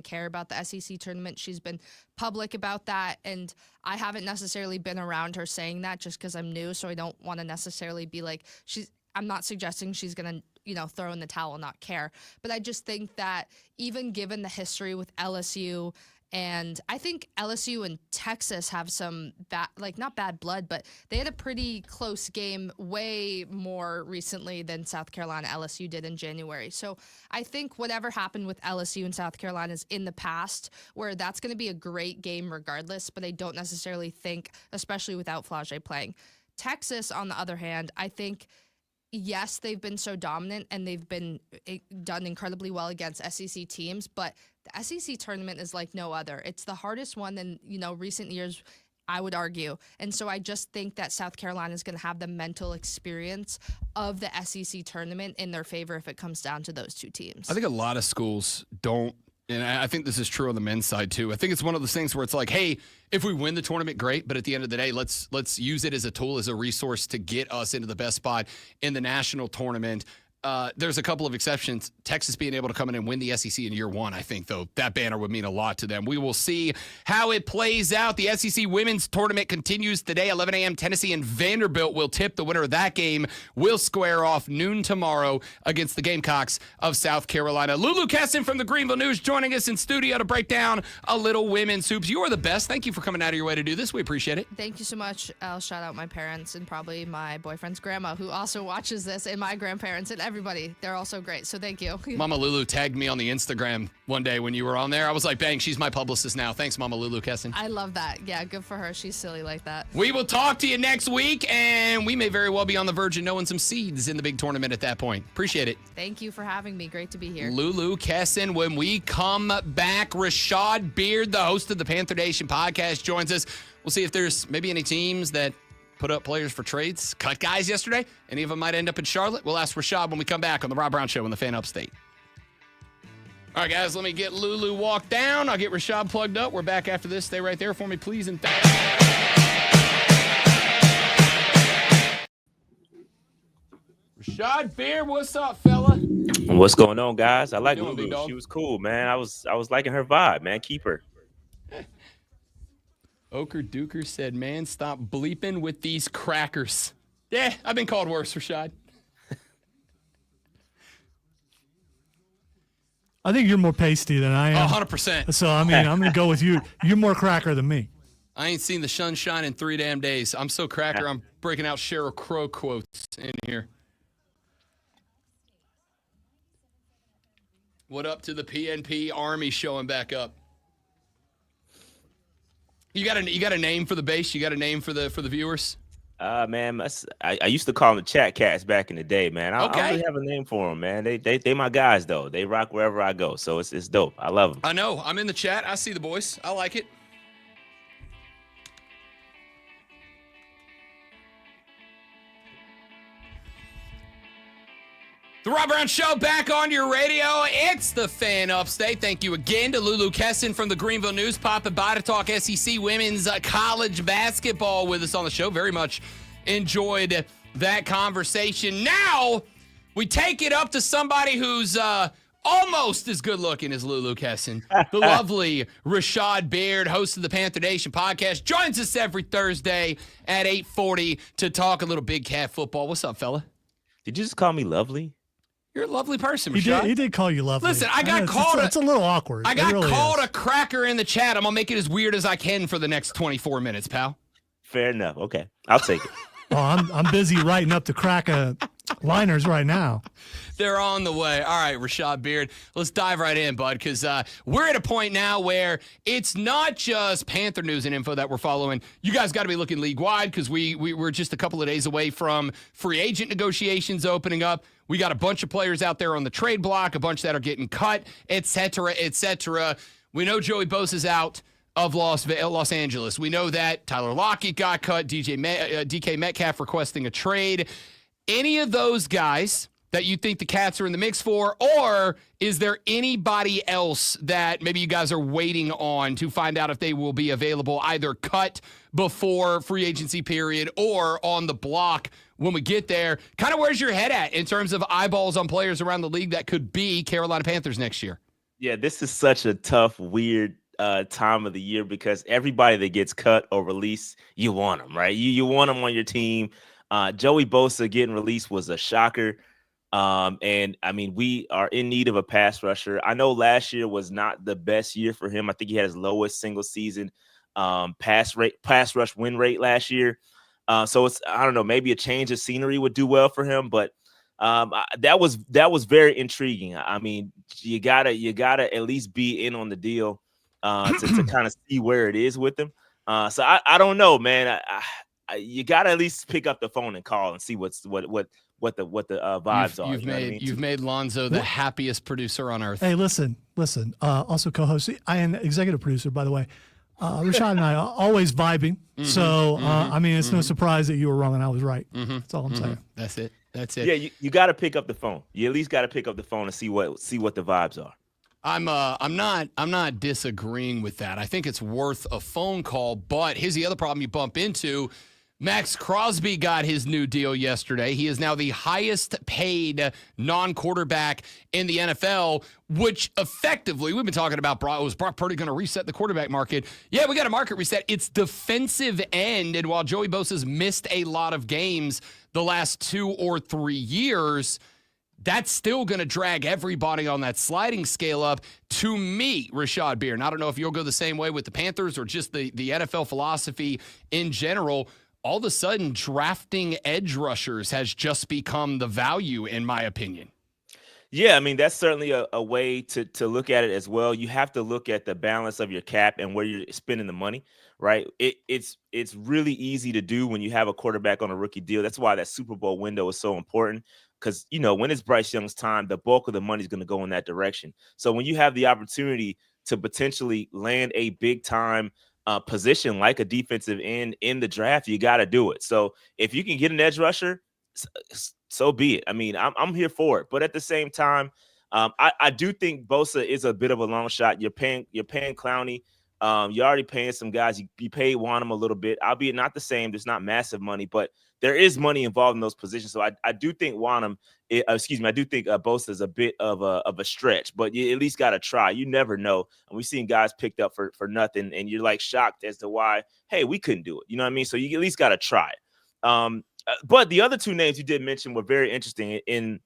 care about the SEC tournament. She's been public about that, and I haven't necessarily been around her saying that just because I'm new, so I don't want to necessarily be like, I'm not suggesting she's going to, throw in the towel and not care. But I just think that even given the history with LSU, and I think LSU and Texas have some not bad blood, but they had a pretty close game way more recently than South Carolina LSU did in January. So I think whatever happened with LSU and South Carolina is in the past, where that's going to be a great game regardless, but I don't necessarily think, especially without Flage playing. Texas, on the other hand, I think, yes, they've been so dominant and they've been done incredibly well against SEC teams, but the SEC tournament is like no other. It's the hardest one in, recent years, I would argue. And so I just think that South Carolina is going to have the mental experience of the SEC tournament in their favor if it comes down to those two teams. I think a lot of schools don't, and I think this is true on the men's side too. I think it's one of those things where it's like, hey, if we win the tournament, great. But at the end of the day, let's use it as a tool, as a resource to get us into the best spot in the national tournament. There's a couple of exceptions. Texas being able to come in and win the SEC in year one, I think, though, that banner would mean a lot to them. We will see how it plays out. The SEC women's tournament continues today, 11 a.m. Tennessee and Vanderbilt will tip. The winner of that game will square off noon tomorrow against the Gamecocks of South Carolina. Lulu Kesson from the Greenville News joining us in studio to break down a little women's hoops. You are the best. Thank you for coming out of your way to do this. We appreciate it. Thank you so much. I'll shout out my parents and probably my boyfriend's grandma, who also watches this, and my grandparents and everybody. They're all so great, so thank you. Mama Lulu tagged me on the Instagram one day when you were on there. I was like, bang, she's my publicist now. Thanks, Mama Lulu Kesson. I love that. Yeah, good for her. She's silly like that. We will talk to you next week, and we may very well be on the verge of knowing some seeds in the big tournament at that point. Appreciate it. Thank you for having me. Great to be here. Lulu Kesson. When we come back, Rashad Beard, the host of the Panther Nation podcast, joins us. We'll see if there's maybe any teams that put up players for trades, cut guys yesterday. Any of them might end up in Charlotte. We'll ask Rashad when we come back on the Rob Brown Show on the Fan Upstate. All right, guys, let me get Lulu walked down. I'll get Rashad plugged up. We're back after this. Stay right there for me, please, and thanks. Rashad Beard, what's up, fella? What's going on, guys? I like Lulu. Lulu. She was cool, man. I was liking her vibe, man. Keep her. Oker Duker said, man, stop bleeping with these crackers. Yeah, I've been called worse, Rashad. I think you're more pasty than I am. 100%. So, I'm going to go with you. You're more cracker than me. I ain't seen the sunshine in 3 damn days. I'm so cracker, I'm breaking out Sheryl Crow quotes in here. What up to the PNP Army showing back up? You got a name for the base? You got a name for the viewers? Man, I used to call them the Chat Cats back in the day, man. I don't really have a name for them, man. They my guys though. They rock wherever I go, so it's dope. I love them. I know. I'm in the chat. I see the boys. I like it. The Rob Brown Show back on your radio. It's the Fan Upstate. Thank you again to Lulu Kesson from the Greenville News, popping by to talk SEC women's college basketball with us on the show. Very much enjoyed that conversation. Now we take it up to somebody who's almost as good looking as Lulu Kesson. The lovely Rashad Beard, host of the Panther Nation podcast, joins us every Thursday at 8:40 to talk a little Big Cat football. What's up, fella? Did you just call me lovely? You're a lovely person, Rashad. He did call you lovely. Listen, I got called. It's a little awkward. I got really called is. a cracker in the chat. I'm going to make it as weird as I can for the next 24 minutes, pal. Fair enough. Okay. I'll take it. Oh, I'm busy writing up the crack liners right now. They're on the way. All right, Rashad Beard, let's dive right in, bud, because we're at a point now where it's not just Panther news and info that we're following. You guys got to be looking league-wide because we're just a couple of days away from free agent negotiations opening up. We got a bunch of players out there on the trade block, a bunch that are getting cut, et cetera, et cetera. We know Joey Bosa's out of Los Angeles. We know that Tyler Lockett got cut, DK Metcalf requesting a trade. Any of those guys that you think the Cats are in the mix for, or is there anybody else that maybe you guys are waiting on to find out if they will be available, either cut before free agency period or on the block when we get there? Kind of where's your head at in terms of eyeballs on players around the league that could be Carolina Panthers next year? Yeah, this is such a tough, weird time of the year because everybody that gets cut or released, you want them, right? You want them on your team. Joey Bosa getting released was a shocker. And I mean, we are in need of a pass rusher. I know last year was not the best year for him. I think he had his lowest single season pass rush win rate last year. So it's, I don't know, maybe a change of scenery would do well for him, but that was very intriguing. I mean, you gotta at least be in on the deal to kind of see where it is with him. So I don't know, man. You gotta at least pick up the phone and call and see what the vibes are. You've made Lonzo the happiest producer on earth. Hey, listen. Also co-host. I am executive producer, by the way. Rashad and I are always vibing. So, I mean, it's no surprise that you were wrong and I was right. That's all I'm saying. That's it. Yeah, you got to pick up the phone. You at least got to pick up the phone and see what the vibes are. I'm not disagreeing with that. I think it's worth a phone call, but here's the other problem you bump into. Max Crosby got his new deal yesterday. He is now the highest paid non-quarterback in the NFL, which effectively, we've been talking about, was Brock Purdy going to reset the quarterback market? Yeah, we got a market reset. It's defensive end, and while Joey Bosa's missed a lot of games the last 2 or 3 years, that's still going to drag everybody on that sliding scale up. To me, Rashad Beard, and I don't know if you'll go the same way with the Panthers or just the NFL philosophy in general, all of a sudden, drafting edge rushers has just become the value, in my opinion. Yeah, I mean, that's certainly a way to look at it as well. You have to look at the balance of your cap and where you're spending the money, right? It's really easy to do when you have a quarterback on a rookie deal. That's why that Super Bowl window is so important because, when it's Bryce Young's time, the bulk of the money is going to go in that direction. So when you have the opportunity to potentially land a big-time position like a defensive end in the draft, you got to do it. So if you can get an edge rusher, so be it. I mean, I'm here for it. But at the same time, I do think Bosa is a bit of a long shot. You're paying Clowney. You're already paying some guys. You paid Wanham a little bit, albeit not the same. There's not massive money, but there is money involved in those positions. So I do think I do think Bosa is a bit of a stretch, but you at least got to try. You never know. And we've seen guys picked up for nothing, and you're like shocked as to why, hey, we couldn't do it. You know what I mean? So you at least got to try it. But the other two names you did mention were very interesting in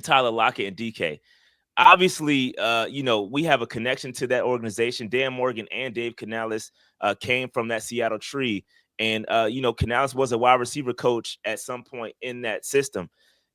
Tyler Lockett and DK. Obviously, we have a connection to that organization. Dan Morgan and Dave Canales came from that Seattle tree. And, Canales was a wide receiver coach at some point in that system.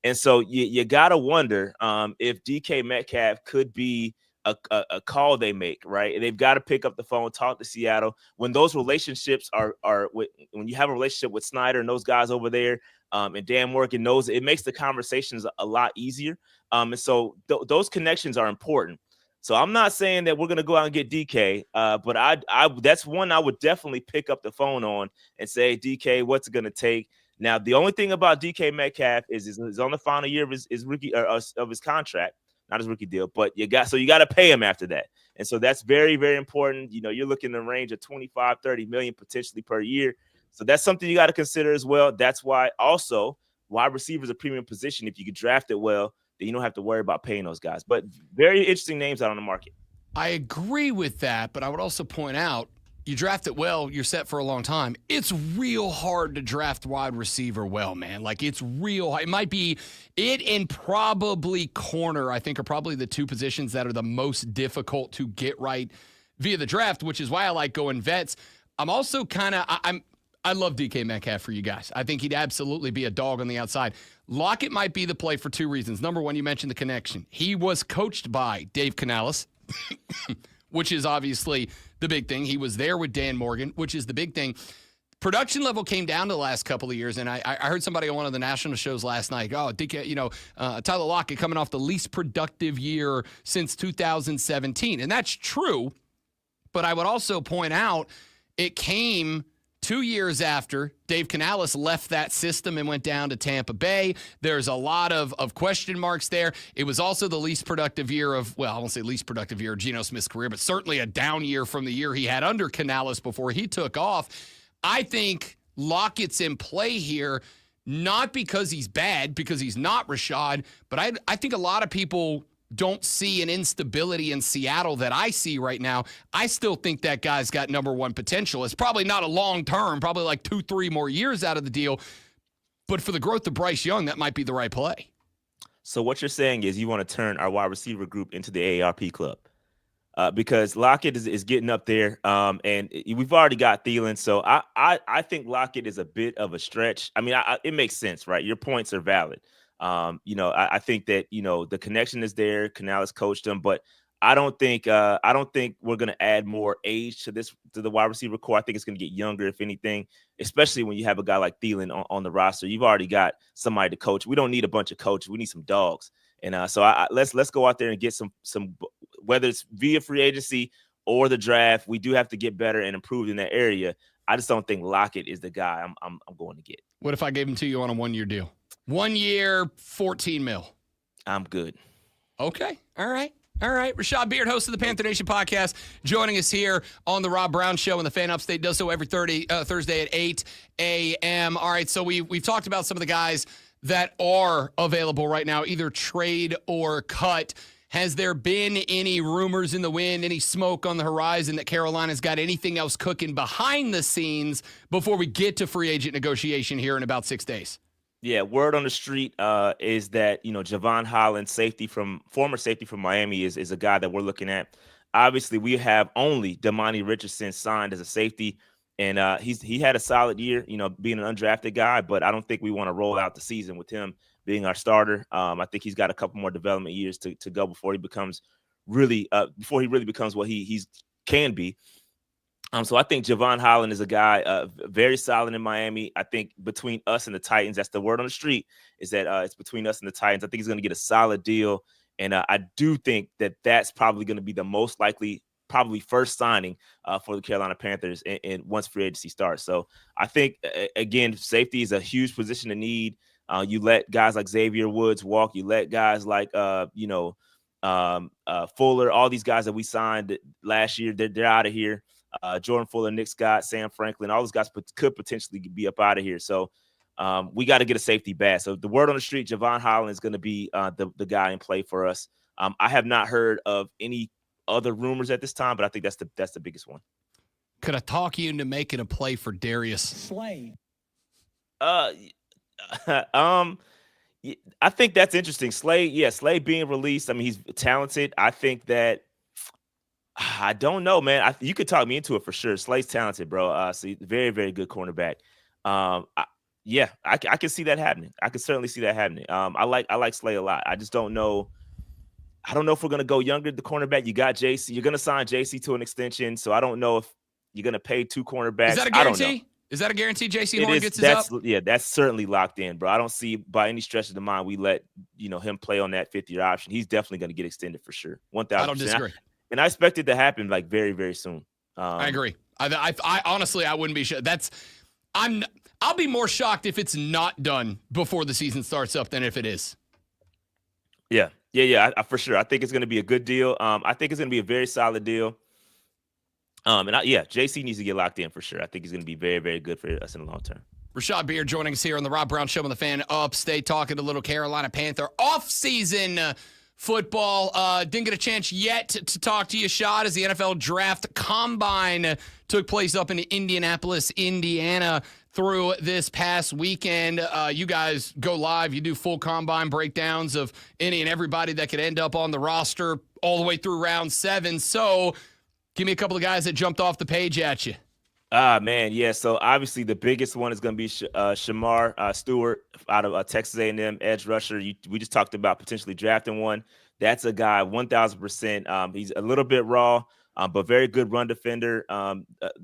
And so you got to wonder if DK Metcalf could be a call they make, right? They've got to pick up the phone, talk to Seattle. When those relationships when you have a relationship with Snyder and those guys over there, and Dan Morgan knows it makes the conversations a lot easier. And so those connections are important. So I'm not saying that we're going to go out and get DK, but I that's one I would definitely pick up the phone on and say, DK, what's it going to take? Now, the only thing about DK Metcalf is he's on the final year of his rookie of his contract, not his rookie deal, but you got to pay him after that. And so that's very, very important. You're looking in the range of 25, 30 million potentially per year. So that's something you got to consider as well. That's why also wide receiver is a premium position. If you could draft it well, then you don't have to worry about paying those guys. But very interesting names out on the market. I agree with that, but I would also point out, you draft it well, you're set for a long time. It's real hard to draft wide receiver well, man. Like, it's real. It might be it and probably corner, I think, are probably the two positions that are the most difficult to get right via the draft, which is why I like going vets. I'm also I love DK Metcalf for you guys. I think he'd absolutely be a dog on the outside. Lockett might be the play for two reasons. Number one, you mentioned the connection. He was coached by Dave Canales, which is obviously the big thing. He was there with Dan Morgan, which is the big thing. Production level came down the last couple of years, and I heard somebody on one of the national shows last night, DK, Tyler Lockett coming off the least productive year since 2017. And that's true, but I would also point out it came 2 years after Dave Canales left that system and went down to Tampa Bay. There's a lot of question marks there. It was also the least productive year I won't say least productive year of Geno Smith's career, but certainly a down year from the year he had under Canales before he took off. I think Lockett's in play here, not because he's bad, because he's not Rashad, but I think a lot of people don't see an instability in Seattle that I see right now, I still think that guy's got number one potential. It's probably not a long term, probably like 2-3 more years out of the deal. But for the growth of Bryce Young, that might be the right play. So what you're saying is you want to turn our wide receiver group into the AARP club. Because Lockett is getting up there, and we've already got Thielen. So I think Lockett is a bit of a stretch. I mean, it makes sense, right? Your points are valid. I think that, the connection is there. Canales coached him, but I don't think we're going to add more age to the wide receiver core. I think it's going to get younger, if anything, especially when you have a guy like Thielen on the roster. You've already got somebody to coach. We don't need a bunch of coaches. We need some dogs. And so let's go out there and get some, whether it's via free agency or the draft. We do have to get better and improve in that area. I just don't think Lockett is the guy I'm going to get. What if I gave him to you on a 1-year deal? 1 year, $14 million. I'm good. Okay. All right. Rashad Beard, host of the Panther Nation podcast, joining us here on the Rob Brown Show, and the Fan Upstate does so every Thursday at 8 a.m. All right, so we've talked about some of the guys that are available right now, either trade or cut. Has there been any rumors in the wind, any smoke on the horizon that Carolina's got anything else cooking behind the scenes before we get to free agent negotiation here in about 6 days? Yeah, word on the street is that, Javon Holland, former safety from Miami, is a guy that we're looking at. Obviously, we have only Damani Richardson signed as a safety, and he had a solid year, being an undrafted guy, but I don't think we want to roll out the season with him being our starter. I think he's got a couple more development years to go before he becomes really becomes what he can be. So I think Javon Holland is a guy very solid in Miami. I think between us and the Titans, that's the word on the street, is that it's between us and the Titans. I think he's going to get a solid deal. And I do think that that's probably going to be the most likely, probably first signing for the Carolina Panthers and once free agency starts. So I think, again, safety is a huge position to need. You let guys like Xavier Woods walk. You let guys like, Fuller, all these guys that we signed last year, they're out of here. Jordan Fuller, Nick Scott, Sam Franklin, all those guys could potentially be up out of here. So we got to get a safety back. So the word on the street, Javon Holland is going to be the guy in play for us. I have not heard of any other rumors at this time, but I think that's the biggest one. Could I talk you into making a play for Darius Slay? I think that's interesting. Slay being released. I mean, he's talented. I think that I don't know, man. You could talk me into it for sure. Slay's talented, bro. So very, very good cornerback. I can see that happening. I can certainly see that happening. I like Slay a lot. I just don't know. I don't know if we're gonna go younger. The cornerback, you got JC. You're gonna sign JC to an extension, so I don't know if you're gonna pay 2 cornerbacks. Is that a guarantee? Is that a guarantee? JC Horn gets his up? Yeah, that's certainly locked in, bro. I don't see by any stretch of the mind we let him play on that 5th-year option. He's definitely gonna get extended for sure. 1,000%. I don't disagree. And I expect it to happen like very, very soon. I agree. I honestly, I wouldn't be sure. I'll be more shocked if it's not done before the season starts up than if it is. Yeah, for sure. I think it's going to be a good deal. I think it's going to be a very solid deal. JC needs to get locked in for sure. I think he's going to be very, very good for us in the long term. Rashad Beard joining us here on the Rob Brown Show on the Fan Upstate, talking to little Carolina Panther offseason football. Didn't get a chance yet to talk to you, Shad, as the NFL Draft Combine took place up in Indianapolis, Indiana through this past weekend. You guys go live. You do full Combine breakdowns of any and everybody that could end up on the roster all the way through round 7. So give me a couple of guys that jumped off the page at you. Man, yeah. So obviously the biggest one is going to be Shamar Stewart out of Texas A&M, edge rusher. We just talked about potentially drafting one. That's a guy 1,000%. He's a little bit raw, but very good run defender.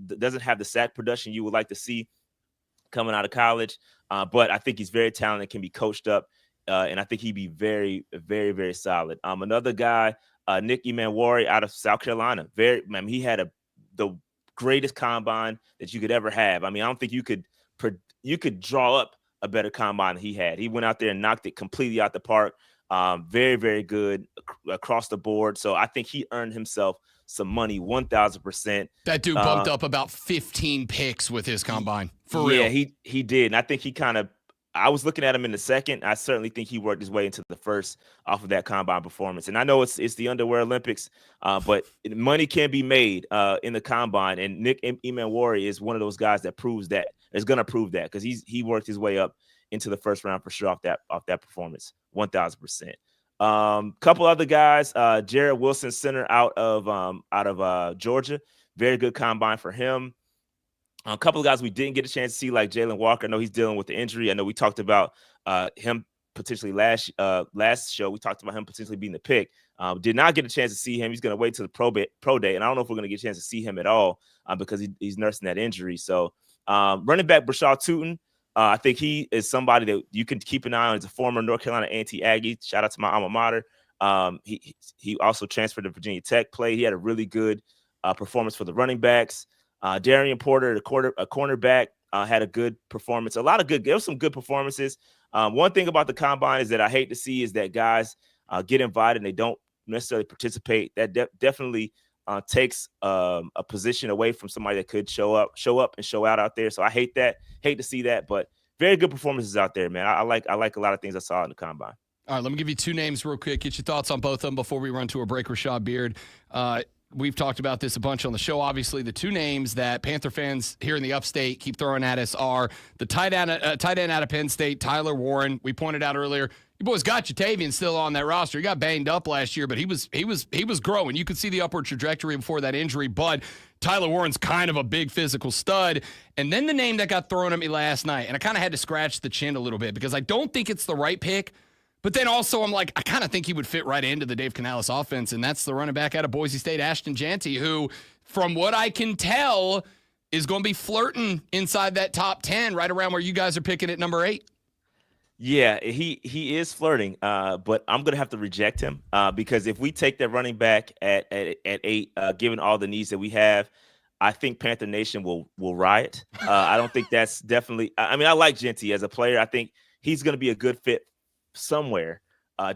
Doesn't have the sack production you would like to see coming out of college, but I think he's very talented, can be coached up, and I think he'd be very, very, very solid. Another guy, Nick Emanwari out of South Carolina. He had the greatest combine that you could ever have. I mean, I don't think you could draw up a better combine than he had. He went out there and knocked it completely out the park. Very, very good across the board. So I think he earned himself some money, 1,000%. That dude bumped up about 15 picks with his combine. For real. Yeah, he did. And I think he kind of I was looking at him in the second. I certainly think he worked his way into the first off of that combine performance. And I know it's the underwear Olympics, but money can be made in the combine. And Nick Emmanwori is one of those guys that proves that, is going to prove that, because he worked his way up into the first round for sure off that performance, 1,000%. Couple other guys, Jared Wilson, center out of Georgia, very good combine for him. A couple of guys we didn't get a chance to see, like Jalen Walker. I know he's dealing with the injury. I know we talked about him potentially last show. We talked about him potentially being the pick. Did not get a chance to see him. He's going to wait till the pro day, and I don't know if we're going to get a chance to see him at all because he's nursing that injury. So running back Brashad Tootin, I think he is somebody that you can keep an eye on. He's a former North Carolina Aggie. Shout out to my alma mater. He also transferred to Virginia Tech. He had a really good performance for the running backs. Darian Porter, a cornerback, had a good performance. There was some good performances. One thing about the combine is that I hate to see is that guys get invited and they don't necessarily participate. That definitely takes a position away from somebody that could show up and show out there. So I hate that. Hate to see that, but very good performances out there, man. I like a lot of things I saw in the combine. All right, let me give you two names real quick. Get your thoughts on both of them before we run to a break. Rashad Beard. We've talked about this a bunch on the show. Obviously, the two names that Panther fans here in the Upstate keep throwing at us are the tight end out of Penn State, Tyler Warren. We pointed out earlier, you boys got Jatavian still on that roster. He got banged up last year, but he was growing. You could see the upward trajectory before that injury. But Tyler Warren's kind of a big physical stud. And then the name that got thrown at me last night, and I kind of had to scratch the chin a little bit because I don't think it's the right pick. But then also I'm like, I kind of think he would fit right into the Dave Canales offense, and that's the running back out of Boise State, Ashton Jeanty, who, from what I can tell, is going to be flirting inside that top 10, right around where you guys are picking at number 8. Yeah, he is flirting, but I'm going to have to reject him because if we take that running back at 8, given all the needs that we have, I think Panther Nation will riot. I don't think that's definitely – I mean, I like Jeanty as a player. I think he's going to be a good fit somewhere,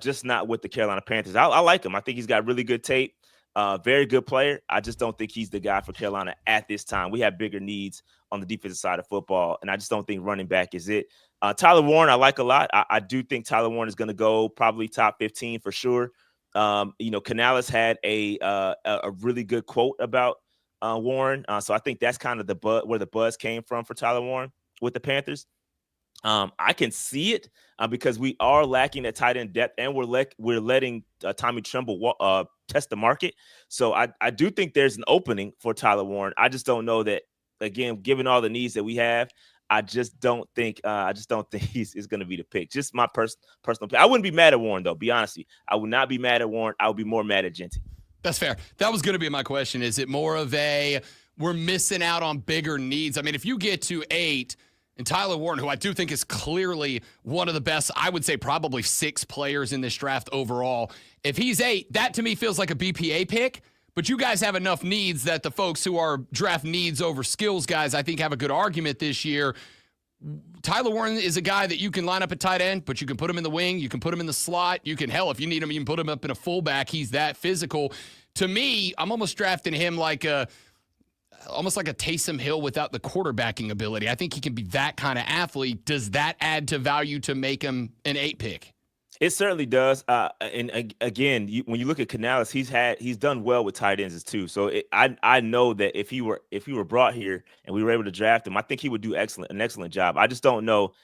just not with the Carolina Panthers. I like him. I think he's got really good tape, very good player. I just don't think he's the guy for Carolina at this time. We have bigger needs on the defensive side of football, and I just don't think running back is it. Tyler Warren, I like a lot. I do think Tyler Warren is going to go probably top 15 for sure. Canales had a really good quote about Warren, so I think that's kind of where the buzz came from for Tyler Warren with the Panthers. I can see it because we are lacking at tight end depth, and we're letting Tommy Tremble test the market. So I do think there's an opening for Tyler Warren. I just don't know that, again, given all the needs that we have, I just don't think he's going to be the pick. Just my personal pick. I wouldn't be mad at Warren, though. Be honest with you, I would not be mad at Warren. I would be more mad at Jeanty. That's fair. That was going to be my question. Is it more of we're missing out on bigger needs? I mean, if you get to 8. And Tyler Warren, who I do think is clearly one of the best, I would say probably 6 players in this draft overall. If he's 8, that to me feels like a BPA pick. But you guys have enough needs that the folks who are draft needs over skills guys, I think, have a good argument this year. Tyler Warren is a guy that you can line up at tight end, but you can put him in the wing. You can put him in the slot. You can, hell, if you need him, you can put him up in a fullback. He's that physical. To me, I'm almost drafting him almost like a Taysom Hill without the quarterbacking ability. I think he can be that kind of athlete. Does that add to value to make him an 8 pick? It certainly does. And again, when you look at Canales, he's done well with tight ends too. So I know that if he were brought here and we were able to draft him, I think he would do an excellent job. I just don't know.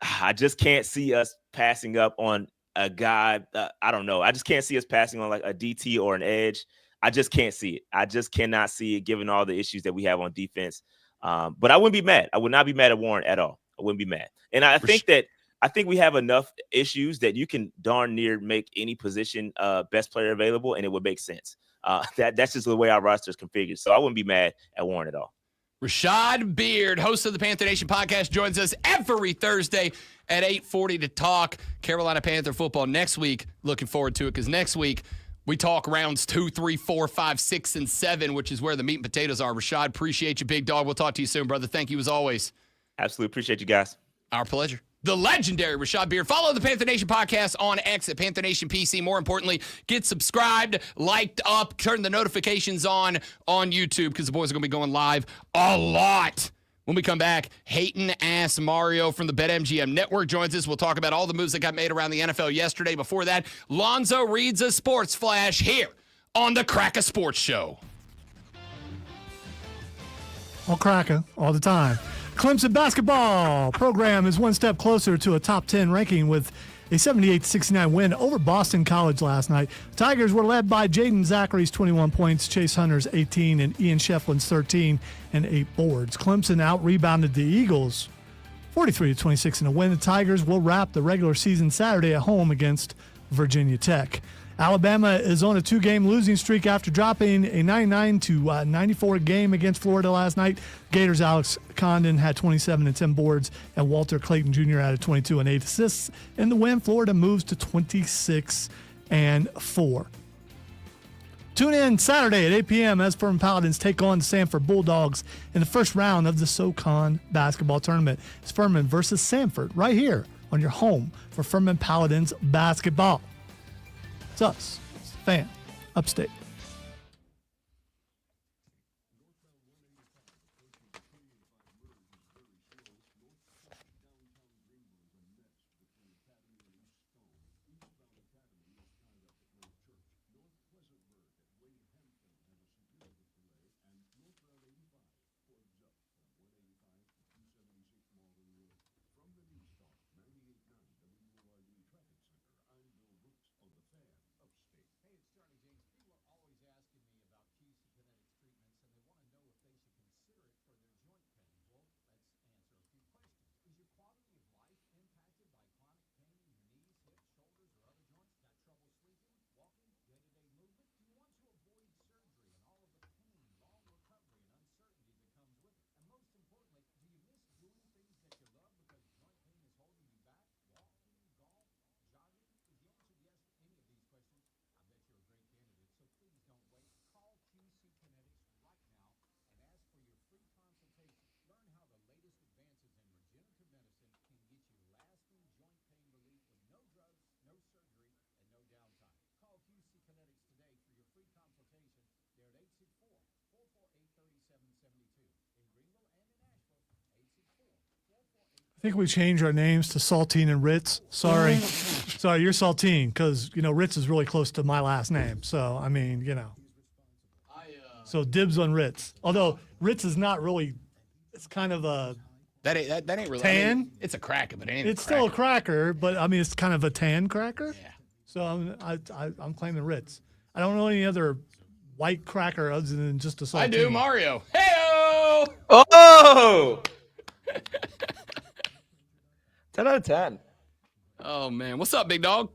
I just can't see us passing up on a guy. I don't know. I just can't see us passing on like a DT or an edge. I just can't see it. I just cannot see it given all the issues that we have on defense. But I wouldn't be mad. I would not be mad at Warren at all. I wouldn't be mad. And I think we have enough issues that you can darn near make any position best player available, and it would make sense. That's just the way our roster is configured. So I wouldn't be mad at Warren at all. Rashad Beard, host of the Panther Nation podcast, joins us every Thursday at 8:40 to talk Carolina Panther football next week. Looking forward to it because next week we talk rounds 2, 3, 4, 5, 6, and 7, which is where the meat and potatoes are. Rashad, appreciate you, big dog. We'll talk to you soon, brother. Thank you as always. Absolutely. Appreciate you guys. Our pleasure. The legendary Rashad Beard. Follow the Panther Nation podcast on X at Panther Nation PC. More importantly, get subscribed, liked up, turn the notifications on YouTube because the boys are going to be going live a lot When we come back, Hayton Ass Mario from the BetMGM Network joins us. We'll talk about all the moves that got made around the NFL yesterday. Before that, Lonzo reads a sports flash here on the Cracker Sports Show. All Cracker, all the time. Clemson basketball program is one step closer to a top 10 ranking with a 78-69 win over Boston College last night. Tigers were led by Jaden Zachary's 21 points, Chase Hunter's 18, and Ian Shefflin's 13 and 8 boards. Clemson out-rebounded the Eagles 43-26 in a win. The Tigers will wrap the regular season Saturday at home against Virginia Tech. Alabama is on a 2-game losing streak after dropping a 99-94 game against Florida last night. Gators' Alex Condon had 27 and 10 boards, and Walter Clayton Jr. added 22 and 8 assists. In the win, Florida moves to 26 and 4. Tune in Saturday at 8 p.m. as Furman Paladins take on the Samford Bulldogs in the first round of the SoCon basketball tournament. It's Furman versus Samford right here on your home for Furman Paladins basketball. It's us, it's Fan Upstate. I think we changed our names to Saltine and Ritz. Sorry. Sorry, you're Saltine because, Ritz is really close to my last name. So, I mean, So dibs on Ritz. Although Ritz is not really, it's kind of a That ain't really tan. I mean, it's a cracker, but it ain't It's a still a cracker, but I mean, it's kind of a tan cracker. Yeah. So I'm claiming Ritz. I don't know any other white cracker other than just a Saltine. I do, Mario. Hey-o! Oh! 10 out of 10. Oh, man. What's up, big dog?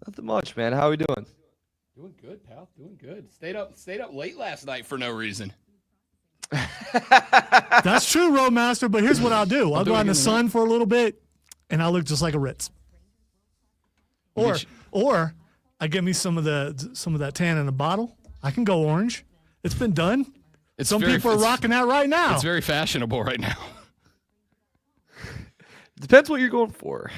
Nothing much, man. How we doing? Doing good, pal. Doing good. Stayed up late last night for no reason. That's true, Roadmaster, but here's what I'll do. I'll go out in the sun for a little bit, and I'll look just like a Ritz. Or I get me some of that tan in a bottle. I can go orange. It's been done. Some people are rocking that right now. It's very fashionable right now. Depends what you're going for.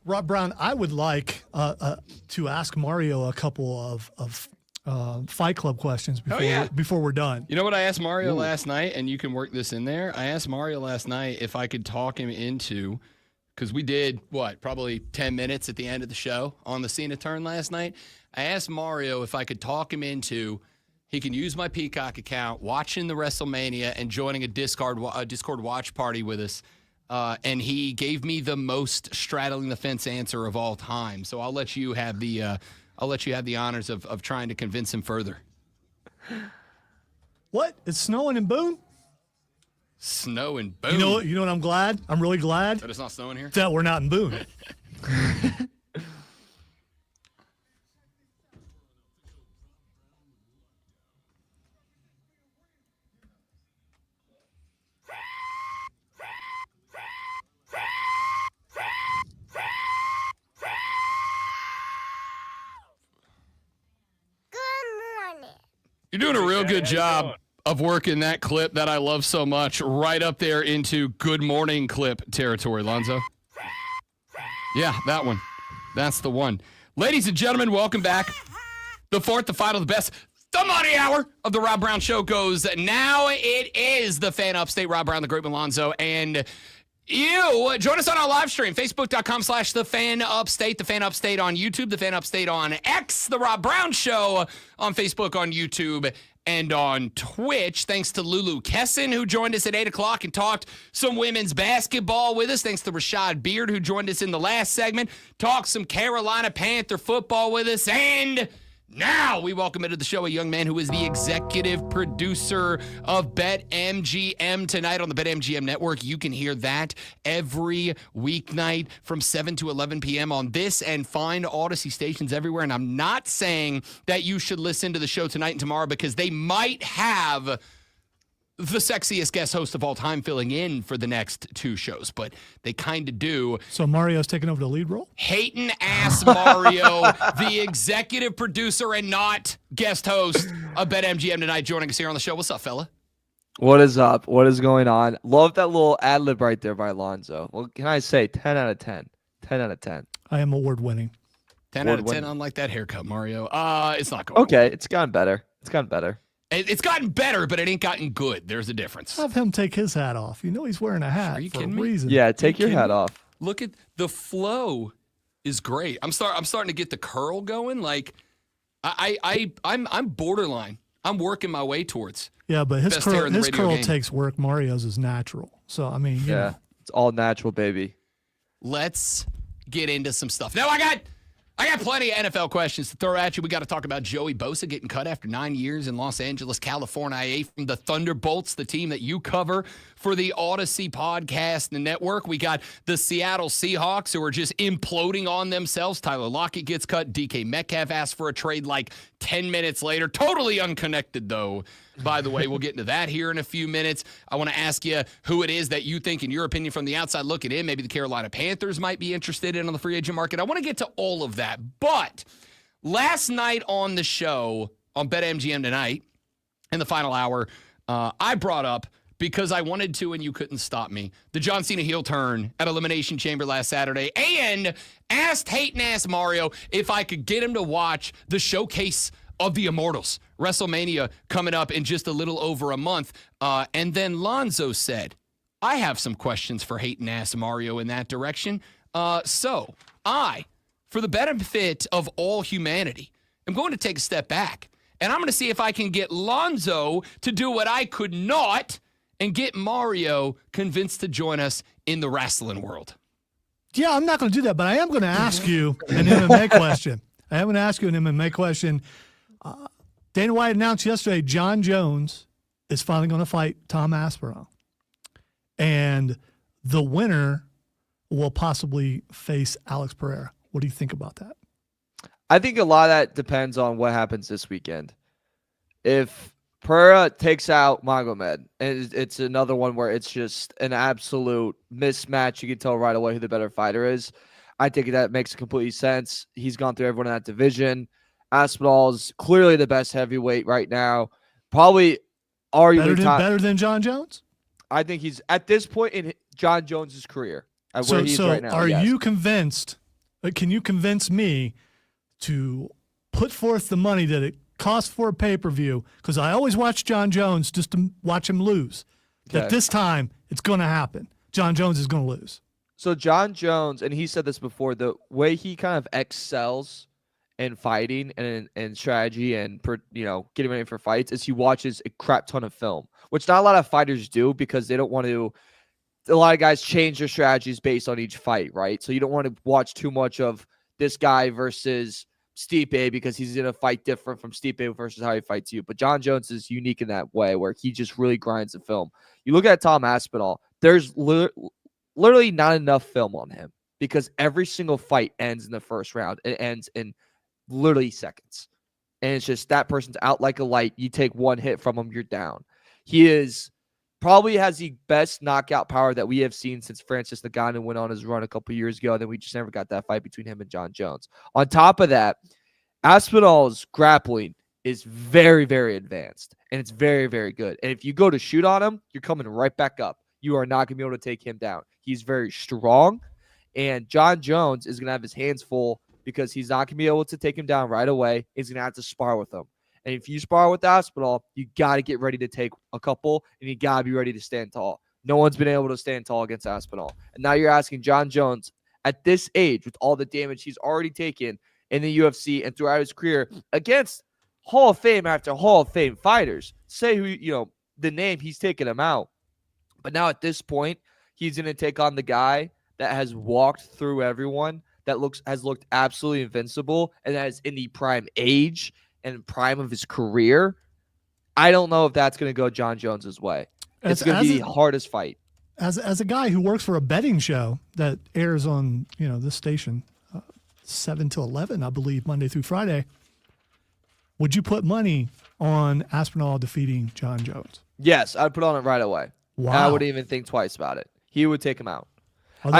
Rob Brown, I would like to ask Mario a couple of Fight Club questions before we're done. You know what I asked Mario last night, and you can work this in there? I asked Mario last night if I could talk him into, because we did, probably 10 minutes at the end of the show on the Cena turn last night. I asked Mario if I could talk him into he can use my Peacock account, watching the WrestleMania, and joining a Discord watch party with us. And he gave me the most straddling the fence answer of all time. So I'll let you have the honors of trying to convince him further. What? It's snowing in Boone? Snow and Boone. You know what I'm glad? I'm really glad that it's not snowing here. That we're not in Boone. You're doing a real good job of working that clip that I love so much right up there into good morning clip territory, Lonzo. Yeah, that one. That's the one. Ladies and gentlemen, welcome back. The fourth, the final, the best. The money hour of the Rob Brown Show goes now. It is the Fan Upstate, Rob Brown, the Great Malonzo, and you join us on our live stream, facebook.com/the Fan Upstate, the Fan Upstate on YouTube, the Fan Upstate on X, the Rob Brown Show on Facebook, on YouTube, and on Twitch. Thanks to Lulu Kesson, who joined us at 8 o'clock and talked some women's basketball with us. Thanks to Rashad Beard, who joined us in the last segment, talked some Carolina Panther football with us, and now we welcome into the show a young man who is the executive producer of BetMGM tonight on the BetMGM network. You can hear that every weeknight from 7 to 11 p.m. on this and find Odyssey stations everywhere. And I'm not saying that you should listen to the show tonight and tomorrow because they might have the sexiest guest host of all time filling in for the next two shows, but they kind of do. So Mario's taking over the lead role? Hating ass Mario, the executive producer and not guest host of BetMGM tonight, joining us here on the show. What's up, fella? What is up? What is going on? Love that little ad lib right there by Alonzo. What can I say? 10 out of 10. 10 out of 10. I am award winning. 10 out of 10, unlike that haircut, Mario. It's not going Okay, it's gotten better. It's gotten better. It's gotten better, but it ain't gotten good. There's a difference. Have him take his hat off. You know he's wearing a hat Are you for a kidding me? reason. Yeah, take your hat off. Look at the flow is great. I'm starting to get the curl going. Like I'm borderline. I'm working my way towards. Yeah, but his best hair in the curl radio game. takes work. Mario's is natural. So I mean, you know. It's all natural, baby. Let's get into some stuff. Now I got plenty of NFL questions to throw at you. We got to talk about Joey Bosa getting cut after 9 years in Los Angeles, California, from the Thunderbolts, the team that you cover for the Odyssey podcast and network. We got the Seattle Seahawks, who are just imploding on themselves. Tyler Lockett gets cut. DK Metcalf asked for a trade like 10 minutes later. Totally unconnected, though. By the way, we'll get into that here in a few minutes. I want to ask you who it is that you think, in your opinion, from the outside looking in, maybe the Carolina Panthers might be interested in on the free agent market. I want to get to all of that. But last night on the show on BetMGM tonight, in the final hour, I brought up, because I wanted to and you couldn't stop me, the John Cena heel turn at Elimination Chamber last Saturday, and asked hating ass Mario if I could get him to watch the Showcase of the Immortals, WrestleMania coming up in just a little over a month. And then Lonzo said, I have some questions for hating ass Mario in that direction. So I, for the benefit of all humanity, am going to take a step back, and I'm going to see if I can get Lonzo to do what I could not and get Mario convinced to join us in the wrestling world. Yeah, I'm not going to do that, but I am going to ask you an MMA question. Dana White announced yesterday John Jones is finally going to fight Tom Aspinall. And the winner will possibly face Alex Pereira. What do you think about that? I think a lot of that depends on what happens this weekend. If Pereira takes out Magomed, and it's another one where it's just an absolute mismatch, you can tell right away who the better fighter is. I think that makes complete sense. He's gone through everyone in that division. Aspinall is clearly the best heavyweight right now. Probably arguably better than John Jones? I think he's at this point in John Jones's career. Where he's right now. Are you convinced? Can you convince me to put forth the money that it costs for a pay-per-view? Because I always watch John Jones just to watch him lose. Okay. That this time it's going to happen. John Jones is going to lose. So John Jones, and he said this before, the way he kind of excels in fighting and strategy and getting ready for fights is he watches a crap ton of film, which not a lot of fighters do because they don't want to. A lot of guys change their strategies based on each fight, right? So you don't want to watch too much of this guy versus Stipe because he's going to fight different from Stipe versus how he fights you. But John Jones is unique in that way where he just really grinds the film. You look at Tom Aspinall, there's literally not enough film on him because every single fight ends in the first round. It ends in literally seconds. And it's just that person's out like a light. You take one hit from him, you're down. He probably has the best knockout power that we have seen since Francis Ngannou went on his run a couple years ago. Then we just never got that fight between him and John Jones. On top of that, Aspinall's grappling is very, very advanced, and it's very, very good. And if you go to shoot on him, you're coming right back up. You are not going to be able to take him down. He's very strong, and John Jones is going to have his hands full because he's not going to be able to take him down right away. He's going to have to spar with him. And if you spar with Aspinall, you got to get ready to take a couple, and you got to be ready to stand tall. No one's been able to stand tall against Aspinall. And now you're asking John Jones at this age, with all the damage he's already taken in the UFC and throughout his career, against Hall of Fame after Hall of Fame fighters, say who, the name, he's taking him out. But now at this point, he's going to take on the guy that has walked through everyone, that has looked absolutely invincible, and that is in the prime age and prime of his career. I don't know if that's going to go John Jones's way. It's going to be the hardest fight. As a guy who works for a betting show that airs on this station, 7 to 11, I believe, Monday through Friday, would you put money on Aspinall defeating John Jones? Yes, I'd put on it right away. Wow. I wouldn't even think twice about it. He would take him out. Although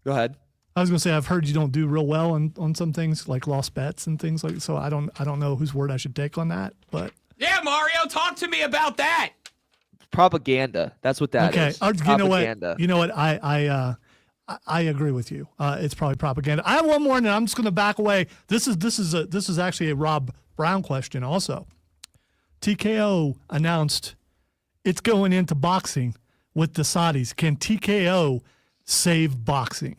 Go ahead. I was going to say, I've heard you don't do real well on some things, like lost bets and things like. So I don't know whose word I should take on that. But yeah, Mario, talk to me about that. Propaganda. That's what that is. Propaganda. You know what? I agree with you. It's probably propaganda. I have one more, and I'm just going to back away. This is actually a Rob Brown question. Also, TKO announced it's going into boxing with the Saudis. Can TKO save boxing?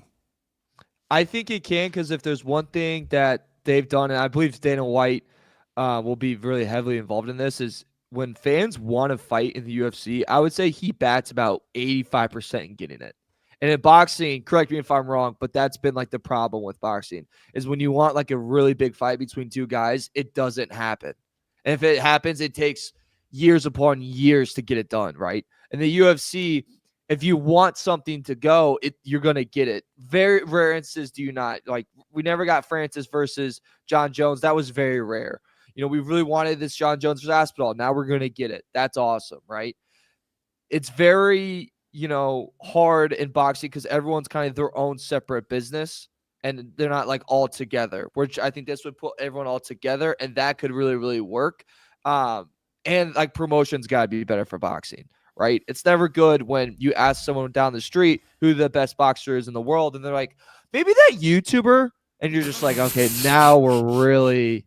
I think it can, because if there's one thing that they've done, and I believe Dana White will be really heavily involved in this, is when fans want to fight in the UFC, I would say he bats about 85% in getting it. And in boxing, correct me if I'm wrong, but that's been like the problem with boxing, is when you want like a really big fight between two guys, it doesn't happen. And if it happens, it takes years upon years to get it done, right? In the UFC, if you want something to go, you're going to get it. Very rare instances do you not. Like, we never got Francis versus John Jones. That was very rare. We really wanted this John Jones versus Aspinall. Now we're going to get it. That's awesome, right? It's very, hard in boxing because everyone's kind of their own separate business, and they're not like all together, which I think this would put everyone all together, and that could really, really work. And like promotion's got to be better for boxing. Right? It's never good when you ask someone down the street who the best boxer is in the world, and they're like, maybe that YouTuber, and you're just like, okay, now we're really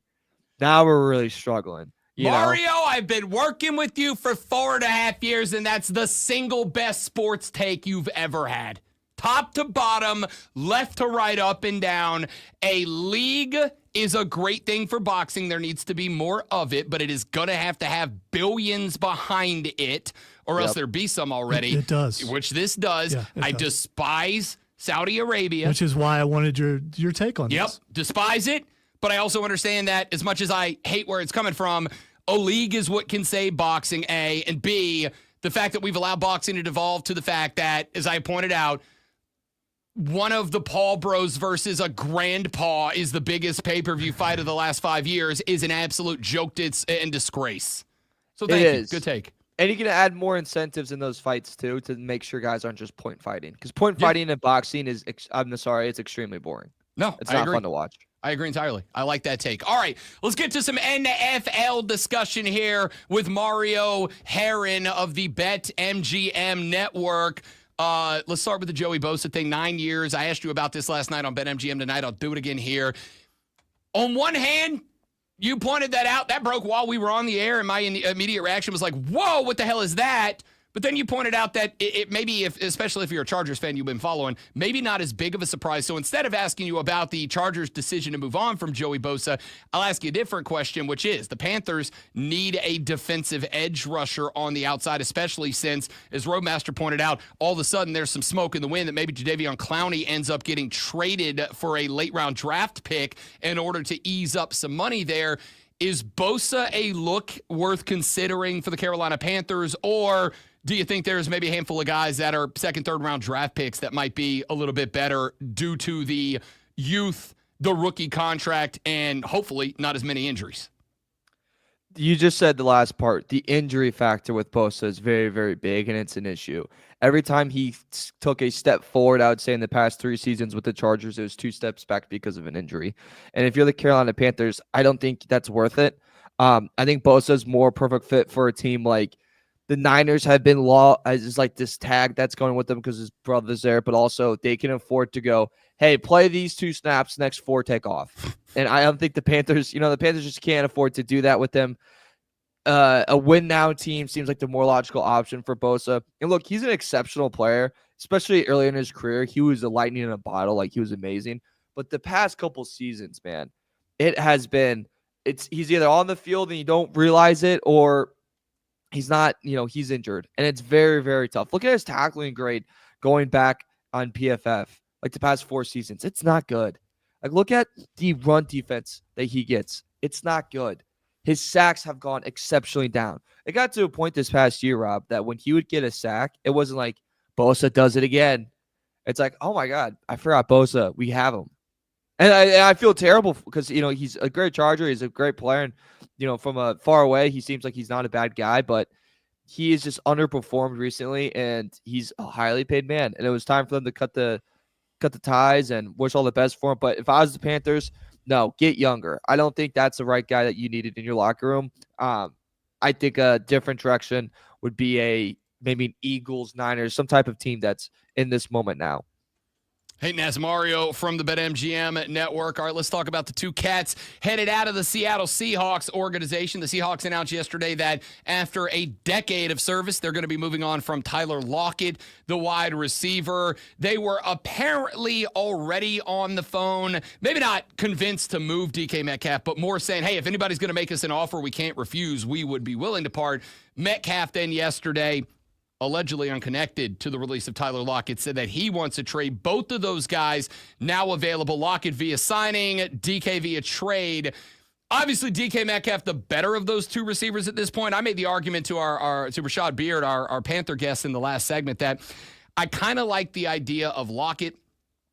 struggling. Mario, I've been working with you for 4.5 years, and that's the single best sports take you've ever had. Top to bottom, left to right, up and down. A league is a great thing for boxing. There needs to be more of it, but it is going to have billions behind it, or else there be some already. It does. Which this does. Yeah, I does. despise Saudi Arabia. Which is why I wanted your take on Yep, this. despise it, but I also understand that as much as I hate where it's coming from, a league is what can save boxing, A, and B, the fact that we've allowed boxing to devolve to the fact that, as I pointed out, one of the Paul Bros versus a grandpa is the biggest pay-per-view fight of the last 5 years is an absolute joke and disgrace. So thank you. Good take. And you can add more incentives in those fights, too, to make sure guys aren't just point fighting. Because point fighting in boxing is, it's extremely boring. No, it's not fun to watch. I agree entirely. I like that take. All right, let's get to some NFL discussion here with Mario Herron of the BetMGM Network. Let's start with the Joey Bosa thing. 9 years. I asked you about this last night on BetMGM tonight. I'll do it again here. On one hand, you pointed that out. That broke while we were on the air, and my immediate reaction was like, whoa, what the hell is that? But then you pointed out that it maybe, especially if you're a Chargers fan you've been following, maybe not as big of a surprise. So instead of asking you about the Chargers' decision to move on from Joey Bosa, I'll ask you a different question, which is the Panthers need a defensive edge rusher on the outside, especially since, as Roadmaster pointed out, all of a sudden there's some smoke in the wind that maybe Jadeveon Clowney ends up getting traded for a late-round draft pick in order to ease up some money there. Is Bosa a look worth considering for the Carolina Panthers, or do you think there's maybe a handful of guys that are second, third round draft picks that might be a little bit better due to the youth, the rookie contract, and hopefully not as many injuries? You just said the last part. The injury factor with Bosa is very, very big, and it's an issue. Every time he took a step forward, I would say in the past 3 seasons with the Chargers, it was 2 steps back because of an injury. And if you're the Carolina Panthers, I don't think that's worth it. I think Bosa is more perfect fit for a team like the Niners have been as like this tag that's going with them because his brother's there, but also they can afford to go, hey, play these 2 snaps, next 4 take off. And I don't think the Panthers just can't afford to do that with them. A win now team seems like the more logical option for Bosa. And look, he's an exceptional player, especially early in his career. He was a lightning in a bottle, like he was amazing. But the past couple seasons, man, it has been he's either on the field and you don't realize it, or he's not, he's injured. And it's very, very tough. Look at his tackling grade going back on PFF, like the past 4 seasons. It's not good. Like, look at the run defense that he gets. It's not good. His sacks have gone exceptionally down. It got to a point this past year, Rob, that when he would get a sack, it wasn't like Bosa does it again. It's like, oh my God, I forgot Bosa. We have him. And I feel terrible because, he's a great Charger. He's a great player. And, from a far away, he seems like he's not a bad guy, but he has just underperformed recently, and he's a highly paid man. And it was time for them to cut the ties and wish all the best for him. But if I was the Panthers, no, get younger. I don't think that's the right guy that you needed in your locker room. I think a different direction would be maybe an Eagles, Niners, some type of team that's in this moment now. Hey, Naz Mario from the BetMGM Network. All right, let's talk about the 2 cats headed out of the Seattle Seahawks organization. The Seahawks announced yesterday that after a decade of service, they're going to be moving on from Tyler Lockett, the wide receiver. They were apparently already on the phone, maybe not convinced to move DK Metcalf, but more saying, hey, if anybody's going to make us an offer we can't refuse, we would be willing to part. Metcalf then yesterday, allegedly unconnected to the release of Tyler Lockett, said that he wants to trade both of those guys now available. Lockett via signing, DK via trade. Obviously, DK Metcalf, the better of those 2 receivers at this point. I made the argument to to Rashad Beard, our Panther guest in the last segment, that I kind of like the idea of Lockett.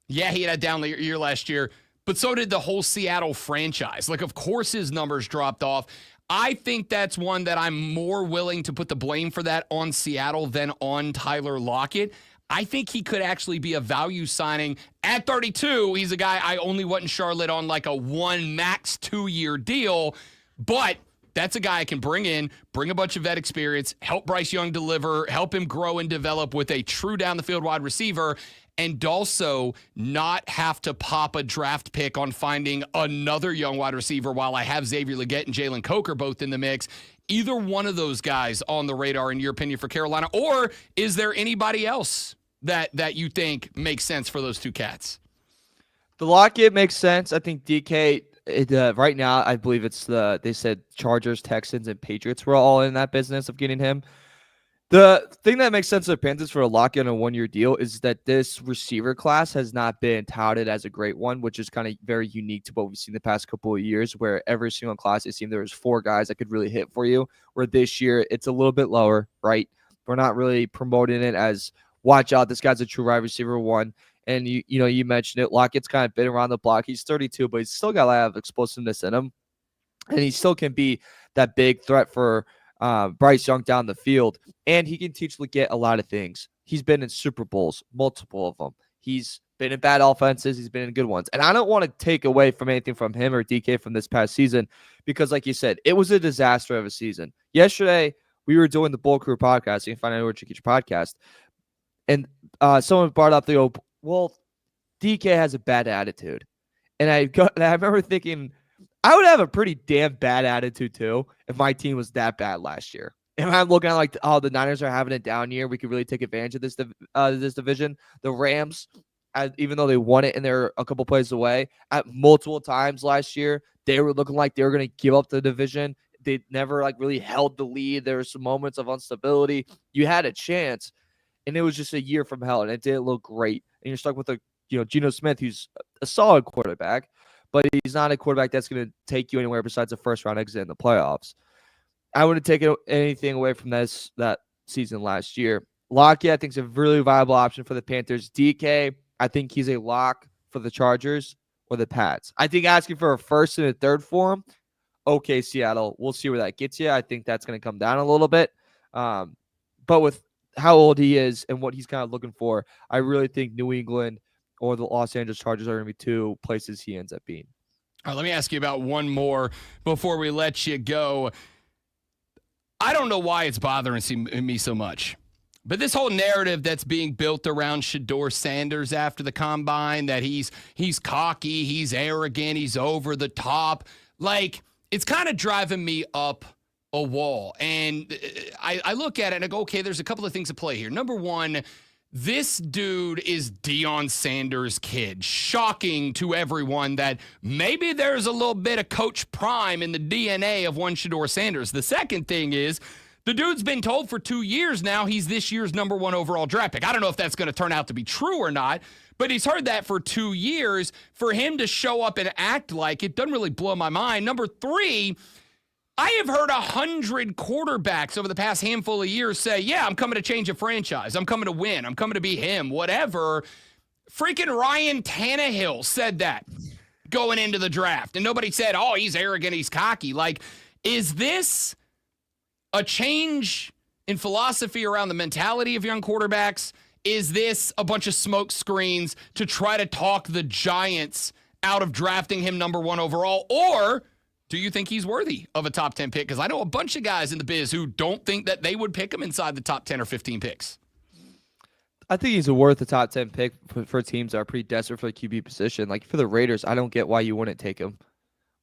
Yeah, he had a down year last year, but so did the whole Seattle franchise. Like, of course his numbers dropped off. I think that's one that I'm more willing to put the blame for that on Seattle than on Tyler Lockett. I think he could actually be a value signing at 32. He's a guy I only want in Charlotte on like a 1 max 2-year deal, but that's a guy I can bring in, bring a bunch of vet experience, help Bryce Young deliver, help him grow and develop with a true down the field wide receiver, and also not have to pop a draft pick on finding another young wide receiver while I have Xavier Legette and Jalen Coker both in the mix. Either one of those guys on the radar, in your opinion, for Carolina? Or is there anybody else that you think makes sense for those 2 cats? The Lockett makes sense. I think DK, right now, I believe they said Chargers, Texans, and Patriots were all in that business of getting him. The thing that makes sense to the Panthers for a Lockett on a 1-year deal is that this receiver class has not been touted as a great one, which is kind of very unique to what we've seen the past couple of years, where every single class, it seemed there was 4 guys that could really hit for you, where this year it's a little bit lower, right? We're not really promoting it as, watch out, this guy's a true wide receiver 1. And you mentioned it, Lockett's kind of been around the block. He's 32, but he's still got a lot of explosiveness in him. And he still can be that big threat for Bryce Young down the field, and he can teach Legette a lot of things. He's been in Super Bowls, multiple of them. He's been in bad offenses. He's been in good ones. And I don't want to take away from anything from him or DK from this past season because, like you said, it was a disaster of a season. Yesterday, we were doing the Bull Crew podcast. You can find out where you get your podcast. And someone brought up DK has a bad attitude. And I remember thinking, I would have a pretty damn bad attitude too if my team was that bad last year. And I'm looking at like, oh, the Niners are having a down year. We could really take advantage of this division. The Rams, even though they won it and they're a couple plays away, at multiple times last year, they were looking like they were going to give up the division. They never like really held the lead. There were some moments of instability. You had a chance, and it was just a year from hell, and it didn't look great. And you're stuck with Geno Smith, who's a solid quarterback, but he's not a quarterback that's going to take you anywhere besides a first-round exit in the playoffs. I wouldn't take anything away from that season last year. Lockett, I think, is a really viable option for the Panthers. DK, I think he's a lock for the Chargers or the Pats. I think asking for a first and a third for him, okay, Seattle, we'll see where that gets you. I think that's going to come down a little bit. But with how old he is and what he's kind of looking for, I really think New England or the Los Angeles Chargers are going to be 2 places he ends up being. All right, let me ask you about one more before we let you go. I don't know why it's bothering me so much. But this whole narrative that's being built around Shadour Sanders after the combine, that he's cocky, he's arrogant, he's over the top, like, it's kind of driving me up a wall. And I look at it and I go, okay, there's a couple of things at play here. Number one, this dude is Deion Sanders' kid. Shocking to everyone that maybe there's a little bit of Coach Prime in the DNA of one Shadour Sanders. The second thing is, the dude's been told for 2 years now he's this year's number 1 overall draft pick. I don't know if that's going to turn out to be true or not, but he's heard that for 2 years. For him to show up and act like it doesn't really blow my mind. Number 3, I have heard 100 quarterbacks over the past handful of years say, yeah, I'm coming to change a franchise. I'm coming to win. I'm coming to be him, whatever. Freaking Ryan Tannehill said that going into the draft. And nobody said, oh, he's arrogant, he's cocky. Like, is this a change in philosophy around the mentality of young quarterbacks? Is this a bunch of smoke screens to try to talk the Giants out of drafting him number 1 overall? Or do you think he's worthy of a top 10 pick? Because I know a bunch of guys in the biz who don't think that they would pick him inside the top 10 or 15 picks. I think he's worth a top 10 pick for teams that are pretty desperate for the QB position. Like for the Raiders, I don't get why you wouldn't take him.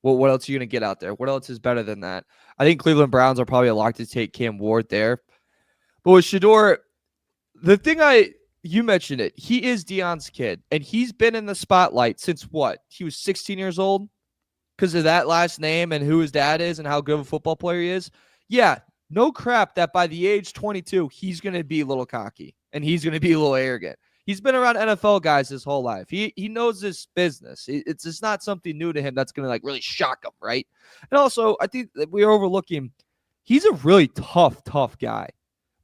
Well, what else are you going to get out there? What else is better than that? I think Cleveland Browns are probably a lock to take Cam Ward there. But with Shadour, the thing you mentioned it, he is Deion's kid, and he's been in the spotlight since what? He was 16 years old because of that last name and who his dad is and how good of a football player he is. Yeah, no crap that by the age 22, he's going to be a little cocky and he's going to be a little arrogant. He's been around NFL guys his whole life. He knows this business. It's just not something new to him that's going to like really shock him, right? And also, I think that we're overlooking, he's a really tough guy.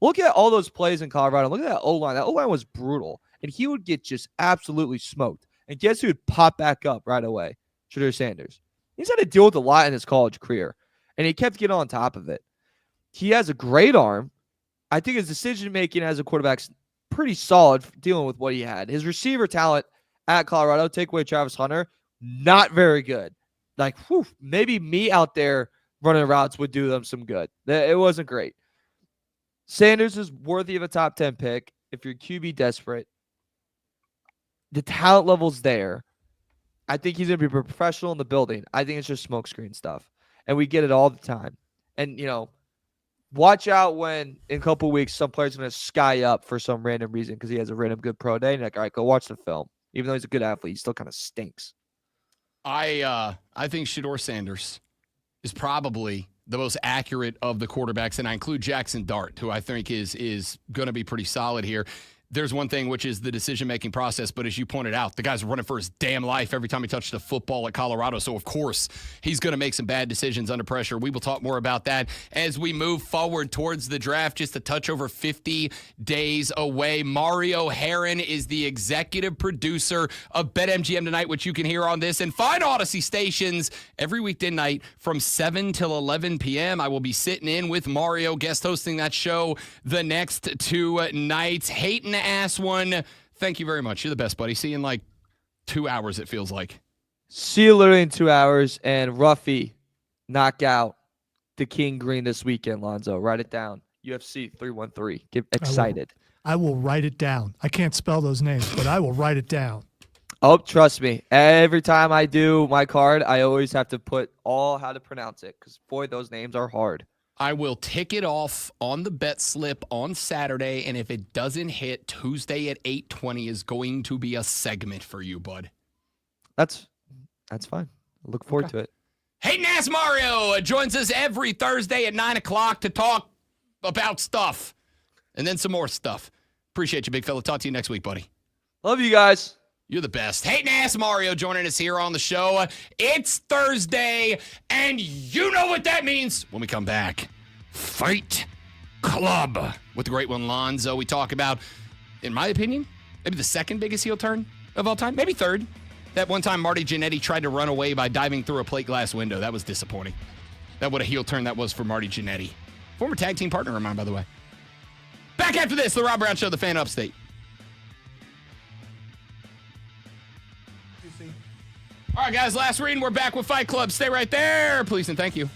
Look at all those plays in Colorado. Look at that O-line. That O-line was brutal. And he would get just absolutely smoked. And guess who would pop back up right away? Shadour Sanders. He's had to deal with a lot in his college career. And he kept getting on top of it. He has a great arm. I think his decision-making as a quarterback's pretty solid dealing with what he had. His receiver talent at Colorado, take away Travis Hunter, not very good. Like, whew, maybe me out there running routes would do them some good. It wasn't great. Sanders is worthy of a top 10 pick if you're QB desperate. The talent level's there. I think he's going to be a professional in the building. I think it's just smokescreen stuff. And we get it all the time. And, watch out when in a couple of weeks some player's going to sky up for some random reason because he has a random good pro day. And you're like, all right, go watch the film. Even though he's a good athlete, he still kind of stinks. I think Shadour Sanders is probably the most accurate of the quarterbacks, and I include Jackson Dart, who I think is going to be pretty solid here. There's one thing, which is the decision-making process, but as you pointed out, the guy's running for his damn life every time he touched a football at Colorado, so of course he's going to make some bad decisions under pressure. We will talk more about that as we move forward towards the draft, just a touch over 50 days away. Mario Herron is the executive producer of BetMGM Tonight, which you can hear on this and find Odyssey stations every weekday night from 7 till 11 p.m. I will be sitting in with Mario, guest hosting that show the next 2 nights. Hating ass one. Thank you very much. You're the best, buddy. See you in like 2 hours, it feels like. See you literally in 2 hours. And Ruffy, knock out the King Green this weekend, Lonzo. Write it down. UFC 313. Get excited. I will write it down. I can't spell those names, but I will write it down. Oh, trust me. Every time I do my card, I always have to put all how to pronounce it because, boy, those names are hard. I will tick it off on the bet slip on Saturday, and if it doesn't hit, Tuesday at 8:20 is going to be a segment for you, bud. That's fine. I look forward to it. Hating Ass Mario joins us every Thursday at 9 o'clock to talk about stuff and then some more stuff. Appreciate you, big fella. Talk to you next week, buddy. Love you guys. You're the best. Hating Ass Mario joining us here on the show. It's Thursday, and you know what that means when we come back. Fight Club with the great one, Lonzo. We talk about, in my opinion, maybe the second biggest heel turn of all time. Maybe third. That one time Marty Jannetty tried to run away by diving through a plate glass window. That was disappointing. That what a heel turn that was for Marty Jannetty. Former tag team partner of mine, by the way. Back after this, the Rob Brown Show, the Fan Upstate. All right, guys, last reading. We're back with Fight Club. Stay right there, please, and thank you.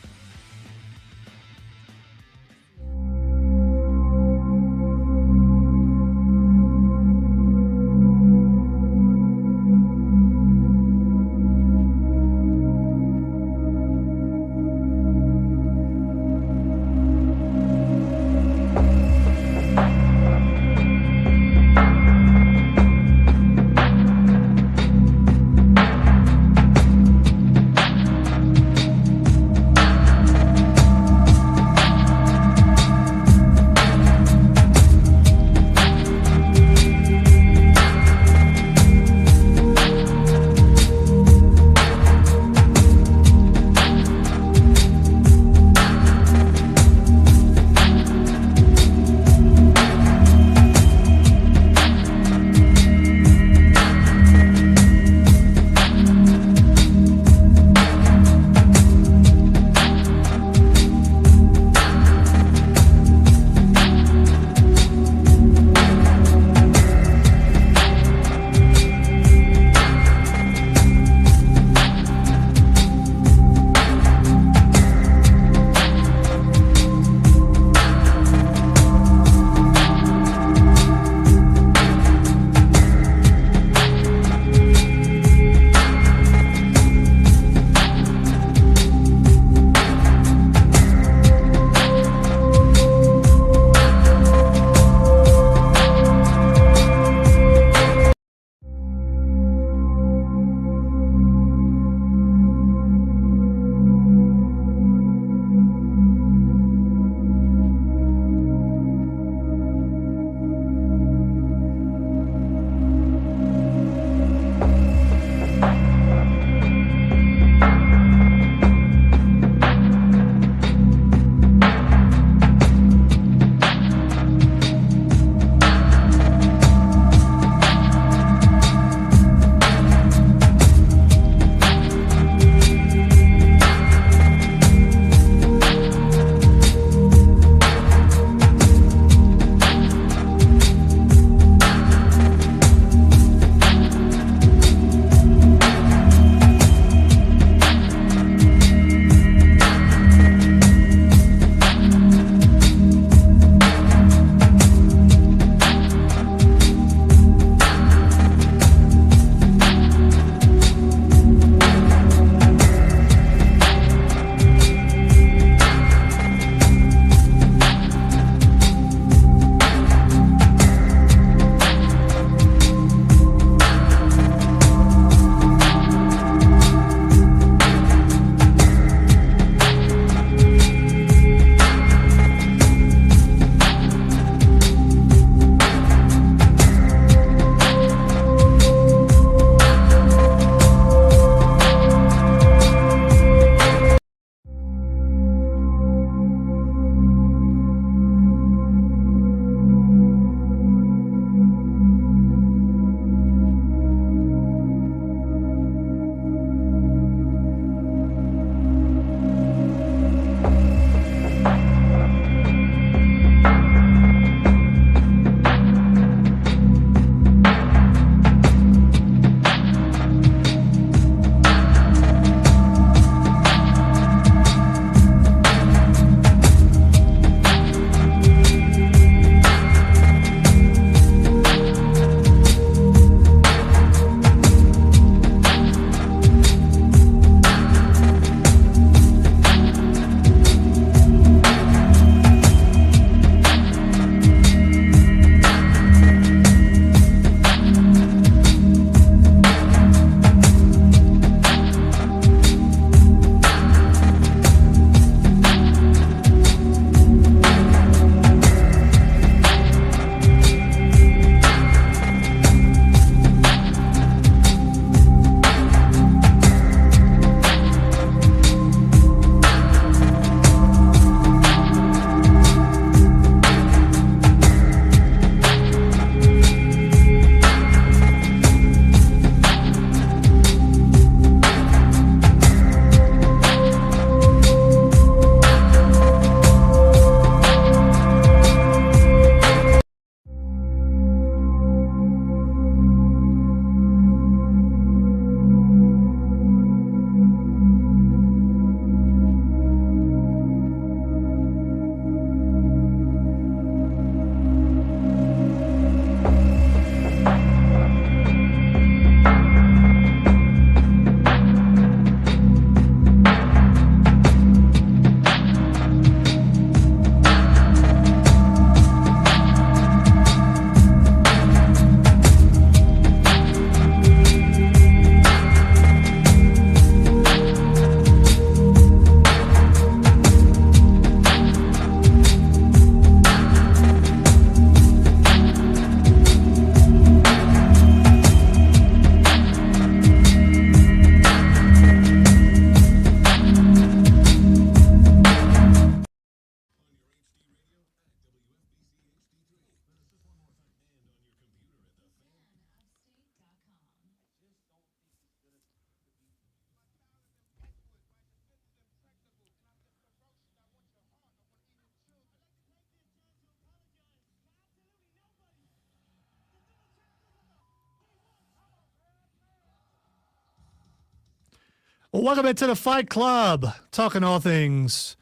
Well, welcome into the Fight Club, talking all things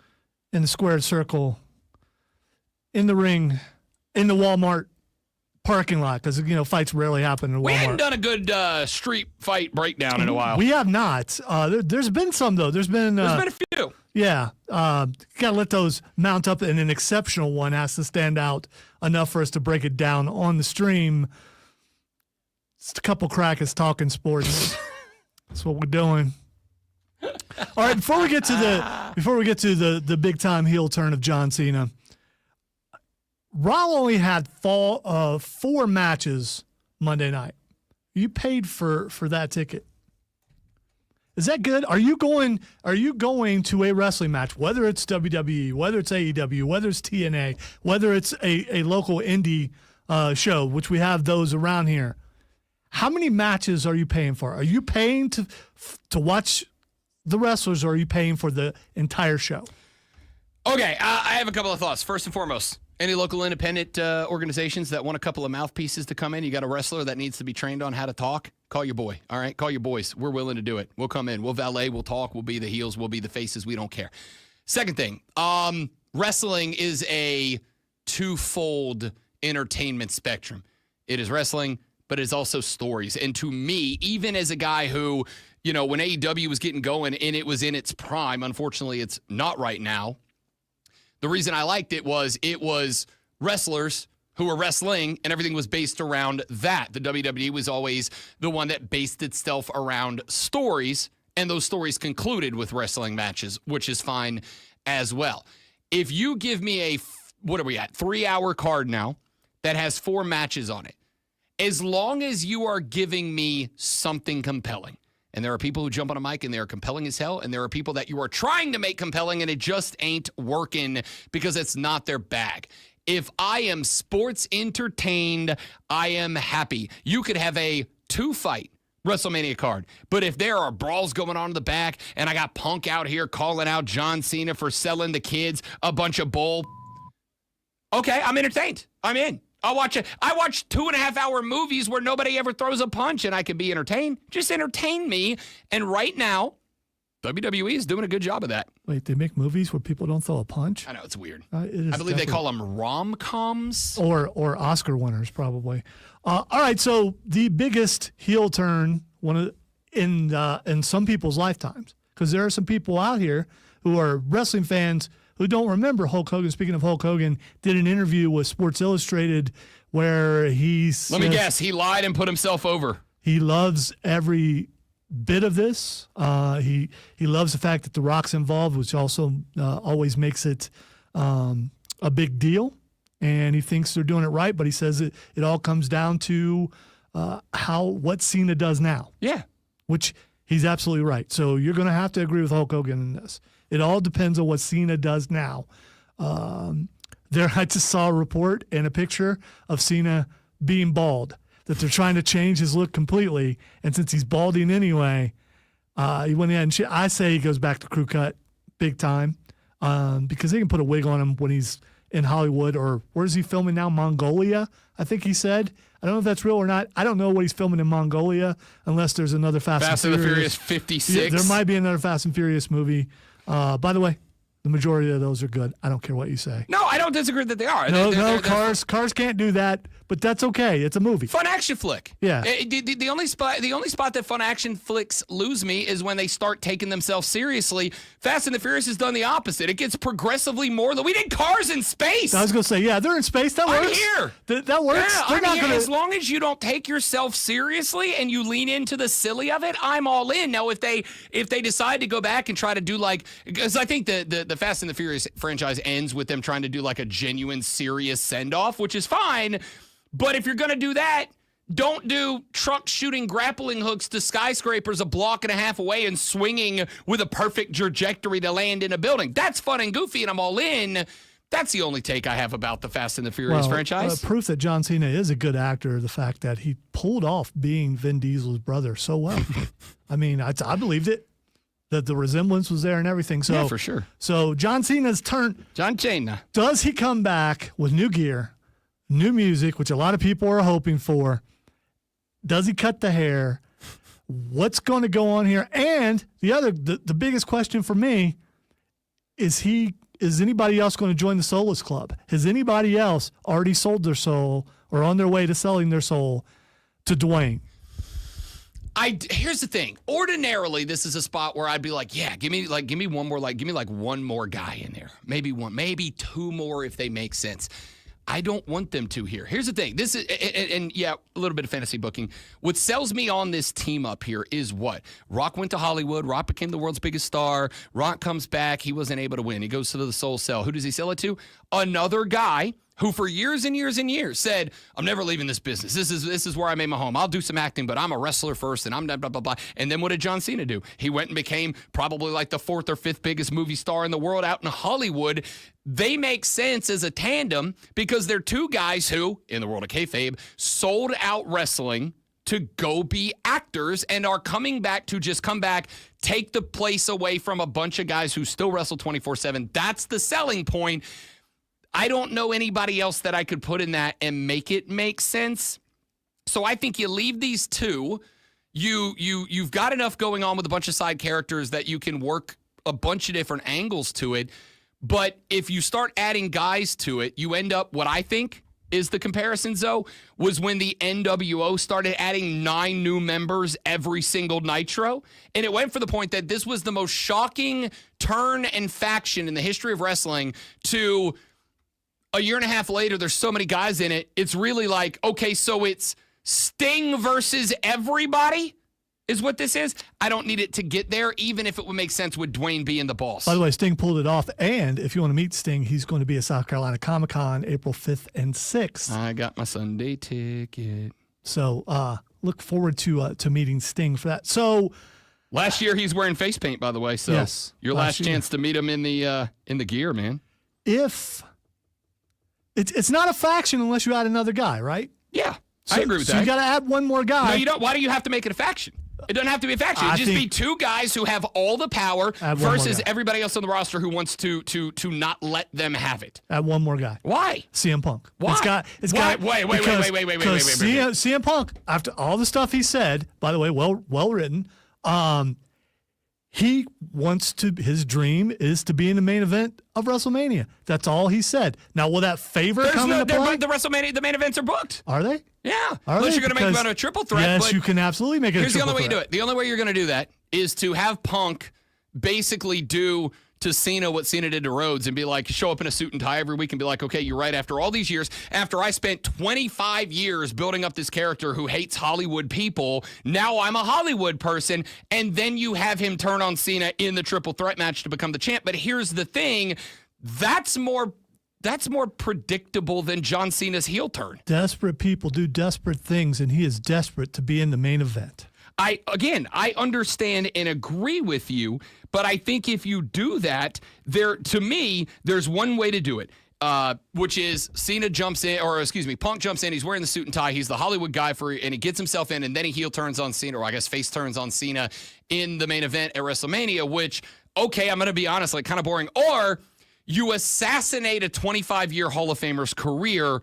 in the squared circle, in the ring, in the Walmart parking lot, because, fights rarely happen in Walmart. We hadn't done a good street fight breakdown in a while. We have not. There's been some, though. There's been a few. Yeah. Got to let those mount up, and an exceptional one has to stand out enough for us to break it down on the stream. It's a couple crackers talking sports. That's what we're doing. All right, before we get to the big time heel turn of John Cena, Raw only had 4 matches Monday night. You paid for that ticket. Is that good? Are you going to a wrestling match, whether it's WWE, whether it's AEW, whether it's TNA, whether it's a local indie show, which we have those around here? How many matches are you paying for? Are you paying to watch the wrestlers, or are you paying for the entire show? Okay, I have a couple of thoughts. First and foremost, any local independent organizations that want a couple of mouthpieces to come in, you got a wrestler that needs to be trained on how to talk, call your boy, all right? Call your boys. We're willing to do it. We'll come in. We'll valet. We'll talk. We'll be the heels. We'll be the faces. We don't care. Second thing, wrestling is a twofold entertainment spectrum. It is wrestling, but it's also stories. And to me, even as a guy who, when AEW was getting going and it was in its prime, unfortunately, it's not right now. The reason I liked it was wrestlers who were wrestling, and everything was based around that. The WWE was always the one that based itself around stories, and those stories concluded with wrestling matches, which is fine as well. If you give me what are we at, 3-hour card now that has 4 matches on it, as long as you are giving me something compelling, and there are people who jump on a mic and they are compelling as hell, and there are people that you are trying to make compelling and it just ain't working because it's not their bag. If I am sports entertained, I am happy. You could have a 2-fight WrestleMania card, but if there are brawls going on in the back and I got Punk out here calling out John Cena for selling the kids a bunch of bull, okay, I'm entertained. I'm in. I'll watch it. I watch 2.5-hour movies where nobody ever throws a punch and I can be entertained. Just entertain me. And right now, WWE is doing a good job of that. Wait, they make movies where people don't throw a punch? I know, it's weird. It is I believe they call them rom-coms. Or Oscar winners, probably. All right, so the biggest heel turn in some people's lifetimes, because there are some people out here who are wrestling fans who don't remember Hulk Hogan. Speaking of Hulk Hogan, did an interview with Sports Illustrated where let me guess, he lied and put himself over. He loves every bit of this. He loves the fact that The Rock's involved, which also always makes it a big deal. And he thinks they're doing it right, but he says it all comes down to what Cena does now. Yeah. Which he's absolutely right. So you're going to have to agree with Hulk Hogan in this. It all depends on what Cena does now. I just saw a report and a picture of Cena being bald, that they're trying to change his look completely. And since he's balding anyway, he went ahead and I say he goes back to crew cut big time, because they can put a wig on him when he's in Hollywood, or where's he filming now? Mongolia, I think he said. I don't know if that's real or not. I don't know what he's filming in Mongolia unless there's another Fast and the Furious 56. Yeah, there might be another Fast and Furious movie. By the way, the majority of those are good. I don't care what you say. No, I don't disagree that they are. No, cars can't do that, but that's okay. It's a movie. Fun action flick. Yeah. The only spot that fun action flicks lose me is when they start taking themselves seriously. Fast and the Furious has done the opposite. It gets progressively more. We did Cars in space. I was gonna say, yeah, they're in space. That works. I'm here. That works. Yeah, I'm here. As long as you don't take yourself seriously and you lean into the silly of it, I'm all in. Now, if they decide to go back and try to do because I think the Fast and the Furious franchise ends with them trying to do like a genuine serious send-off, which is fine. But if you're going to do that, don't do truck shooting grappling hooks to skyscrapers a block and a half away and swinging with a perfect trajectory to land in a building. That's fun and goofy, and I'm all in. That's the only take I have about the Fast and the Furious franchise. Proof that John Cena is a good actor, the fact that he pulled off being Vin Diesel's brother so well. I mean, I believed it. That the resemblance was there and everything. So, yeah, for sure. So John Cena's turn. John Cena. Does he come back with new gear, new music, which a lot of people are hoping for? Does he cut the hair? What's going to go on here? And the biggest question for me is anybody else going to join the Soulless Club? Has anybody else already sold their soul or on their way to selling their soul to Dwayne? Here's the thing. Ordinarily, this is a spot where I'd be like, yeah, give me one more, give me one more guy in there. Maybe one, maybe two more if they make sense. I don't want them to here. Here's the thing. This is, and yeah, a little bit of fantasy booking. What sells me on this team up here is what? Rock went to Hollywood. Rock became the world's biggest star. Rock comes back. He wasn't able to win. He goes to the Soul Cell. Who does he sell it to? Another guy who for years and years and years said, I'm never leaving this business. This is where I made my home. I'll do some acting, but I'm a wrestler first, and I'm blah, blah, blah, blah. And then what did John Cena do? He went and became probably like the 4th or 5th biggest movie star in the world out in Hollywood. They make sense as a tandem because they're two guys who, in the world of kayfabe, sold out wrestling to go be actors and are coming back to just come back, take the place away from a bunch of guys who still wrestle 24/7. That's the selling point. I don't know anybody else that I could put in that and make it make sense. So I think you leave these two. You've got enough going on with a bunch of side characters that you can work a bunch of different angles to it. But if you start adding guys to it, you end up, what I think is the comparison, Zoe, was when the NWO started adding 9 new members every single Nitro. And it went for the point that this was the most shocking turn and faction in the history of wrestling to a year and a half later, there's so many guys in it. It's really like, okay, so it's Sting versus everybody is what this is. I don't need it to get there, even if it would make sense with Dwayne being the boss. By the way, Sting pulled it off. And if you want to meet Sting, he's going to be at South Carolina Comic-Con April 5th and 6th. I got my Sunday ticket. So look forward to meeting Sting for that. So last year he's wearing face paint, by the way. So yes, your last chance to meet him in the gear, man. If it's not a faction unless you add another guy, right? Yeah, I agree with that. So you got to add one more guy. No, you don't. Why do you have to make it a faction? It doesn't have to be a faction. It'd just be two guys who have all the power versus everybody else on the roster who wants to not let them have it. Add one more guy. Why? CM Punk. Why? Wait. CM Punk, after all the stuff he said, by the way, well written, he wants to, his dream is to be in the main event of WrestleMania. That's all he said. Now, will that favor come into play? The main events are booked. Are they? Yeah. Unless you're going to make them a triple threat. Yes, you can absolutely make it a triple threat. Here's the only way you do it. The only way you're going to do that is to have Punk basically do to Cena what Cena did to Rhodes and be like, show up in a suit and tie every week and be like, okay, you're right. After all these years, after I spent 25 years building up this character who hates Hollywood people, now I'm a Hollywood person. And then you have him turn on Cena in the triple threat match to become the champ. But here's the thing. That's more predictable than John Cena's heel turn. Desperate people do desperate things, and he is desperate to be in the main event. I understand and agree with you, but I think if you do that, there's one way to do it, which is Punk jumps in, he's wearing the suit and tie, he's the Hollywood guy and he gets himself in, and then he heel turns on Cena, or I guess face turns on Cena in the main event at WrestleMania, which, okay, I'm going to be honest, like kind of boring, or you assassinate a 25-year Hall of Famer's career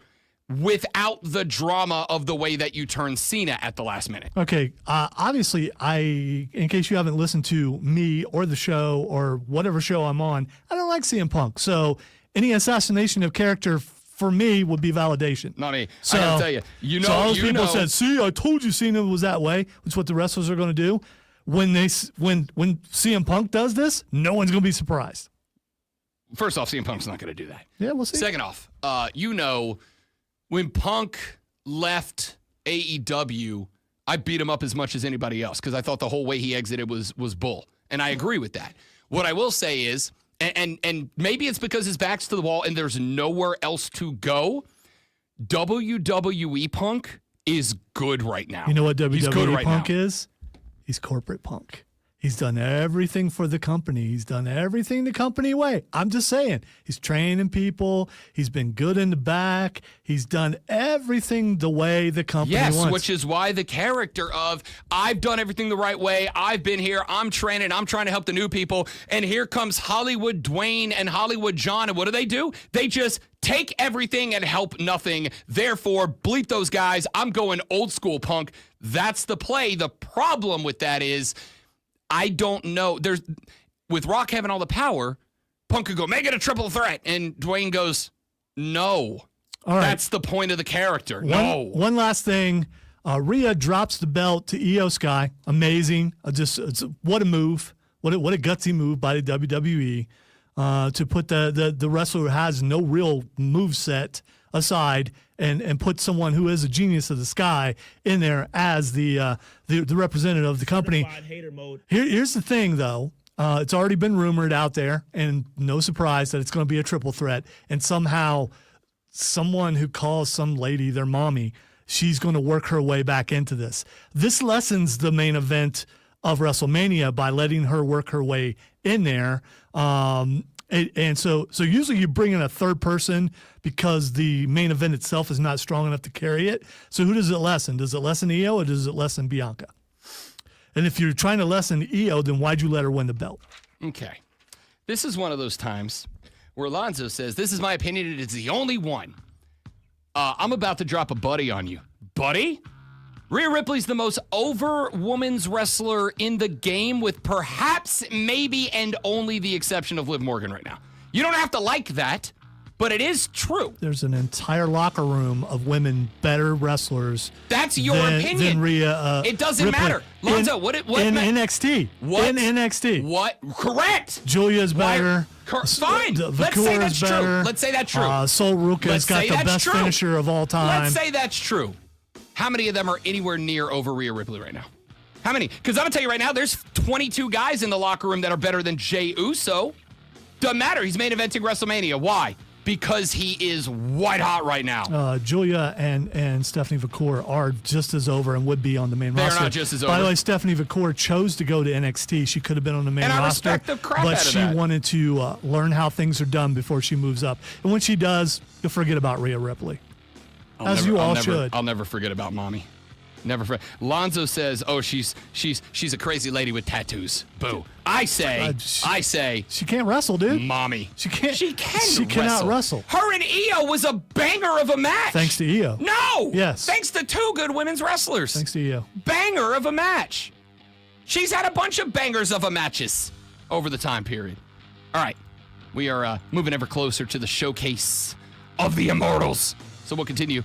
without the drama of the way that you turn Cena at the last minute. Okay, obviously, in case you haven't listened to me or the show or whatever show I'm on, I don't like CM Punk. So any assassination of character for me would be validation. Not me. So, I gotta tell you, so all those people said, "See, I told you Cena was that way." It's what the wrestlers are going to do. When CM Punk does this, no one's going to be surprised. First off, CM Punk's not going to do that. Yeah, we'll see. Second off, when Punk left AEW, I beat him up as much as anybody else because I thought the whole way he exited was bull. And I agree with that. What I will say is, and maybe it's because his back's to the wall and there's nowhere else to go, WWE Punk is good right now. You know what WWE Punk is? He's corporate Punk. He's done everything for the company. He's done everything the company way. I'm just saying. He's training people. He's been good in the back. He's done everything the way the company wants. Yes, which is why the character of, I've done everything the right way. I've been here. I'm training. I'm trying to help the new people. And here comes Hollywood Dwayne and Hollywood John. And what do? They just take everything and help nothing. Therefore, bleep those guys. I'm going old school Punk. That's the play. The problem with that is I don't know. With Rock having all the power, Punk could go, make it a triple threat. And Dwayne goes, no. All right. That's the point of the character. No. One last thing. Rhea drops the belt to Io Sky. Amazing. What a move. What a gutsy move by the WWE to put the wrestler who has no real move set aside and put someone who is a genius of the sky in there as the representative of the company. Here's the thing, though. It's already been rumored out there, and no surprise that it's going to be a triple threat. And somehow someone who calls some lady their mommy, she's going to work her way back into this. This lessens the main event of WrestleMania by letting her work her way in there. And so usually you bring in a third person because the main event itself is not strong enough to carry it. So who does it lessen? Does it lessen Io or does it lessen Bianca? And if you're trying to lessen Io, then why'd you let her win the belt? Okay. This is one of those times where Alonzo says, this is my opinion, and it's the only one. I'm about to drop a buddy on you. Buddy? Rhea Ripley's the most over women's wrestler in the game with perhaps, maybe, and only the exception of Liv Morgan right now. You don't have to like that, but it is true. There's an entire locker room of women better wrestlers. That's your opinion. Than Rhea. It doesn't Ripley. matter. Lonzo, what in NXT? What? In NXT. What? Correct. Julia's better. Fine. Let's say that's true. Let's say that's true. Sol Ruka's got the best finisher of all time. Let's say that's true. How many of them are anywhere near over Rhea Ripley right now? How many? Because I'm going to tell you right now, there's 22 guys in the locker room that are better than Jey Uso. Doesn't matter. He's main eventing WrestleMania. Why? Because he is white hot right now. Julia and Stephanie Vacour are just as over and would be on the main roster. They're not just as over. By the way, Stephanie Vacour chose to go to NXT. She could have been on the main roster. And I respect the crap but out of she that. wanted to learn how things are done before she moves up. And when she does, you'll forget about Rhea Ripley. I'll never forget about mommy. Never forget. Lonzo says, "Oh, she's a crazy lady with tattoos." Boo. I say, she can't wrestle, dude. Mommy. She can't. She cannot wrestle. Her and Io was a banger of a match. Thanks to Io. No. Yes. Thanks to two good women's wrestlers. Thanks to Io. Banger of a match. She's had a bunch of bangers of a matches over the time period. All right. We are moving ever closer to the showcase of the Immortals. So we'll continue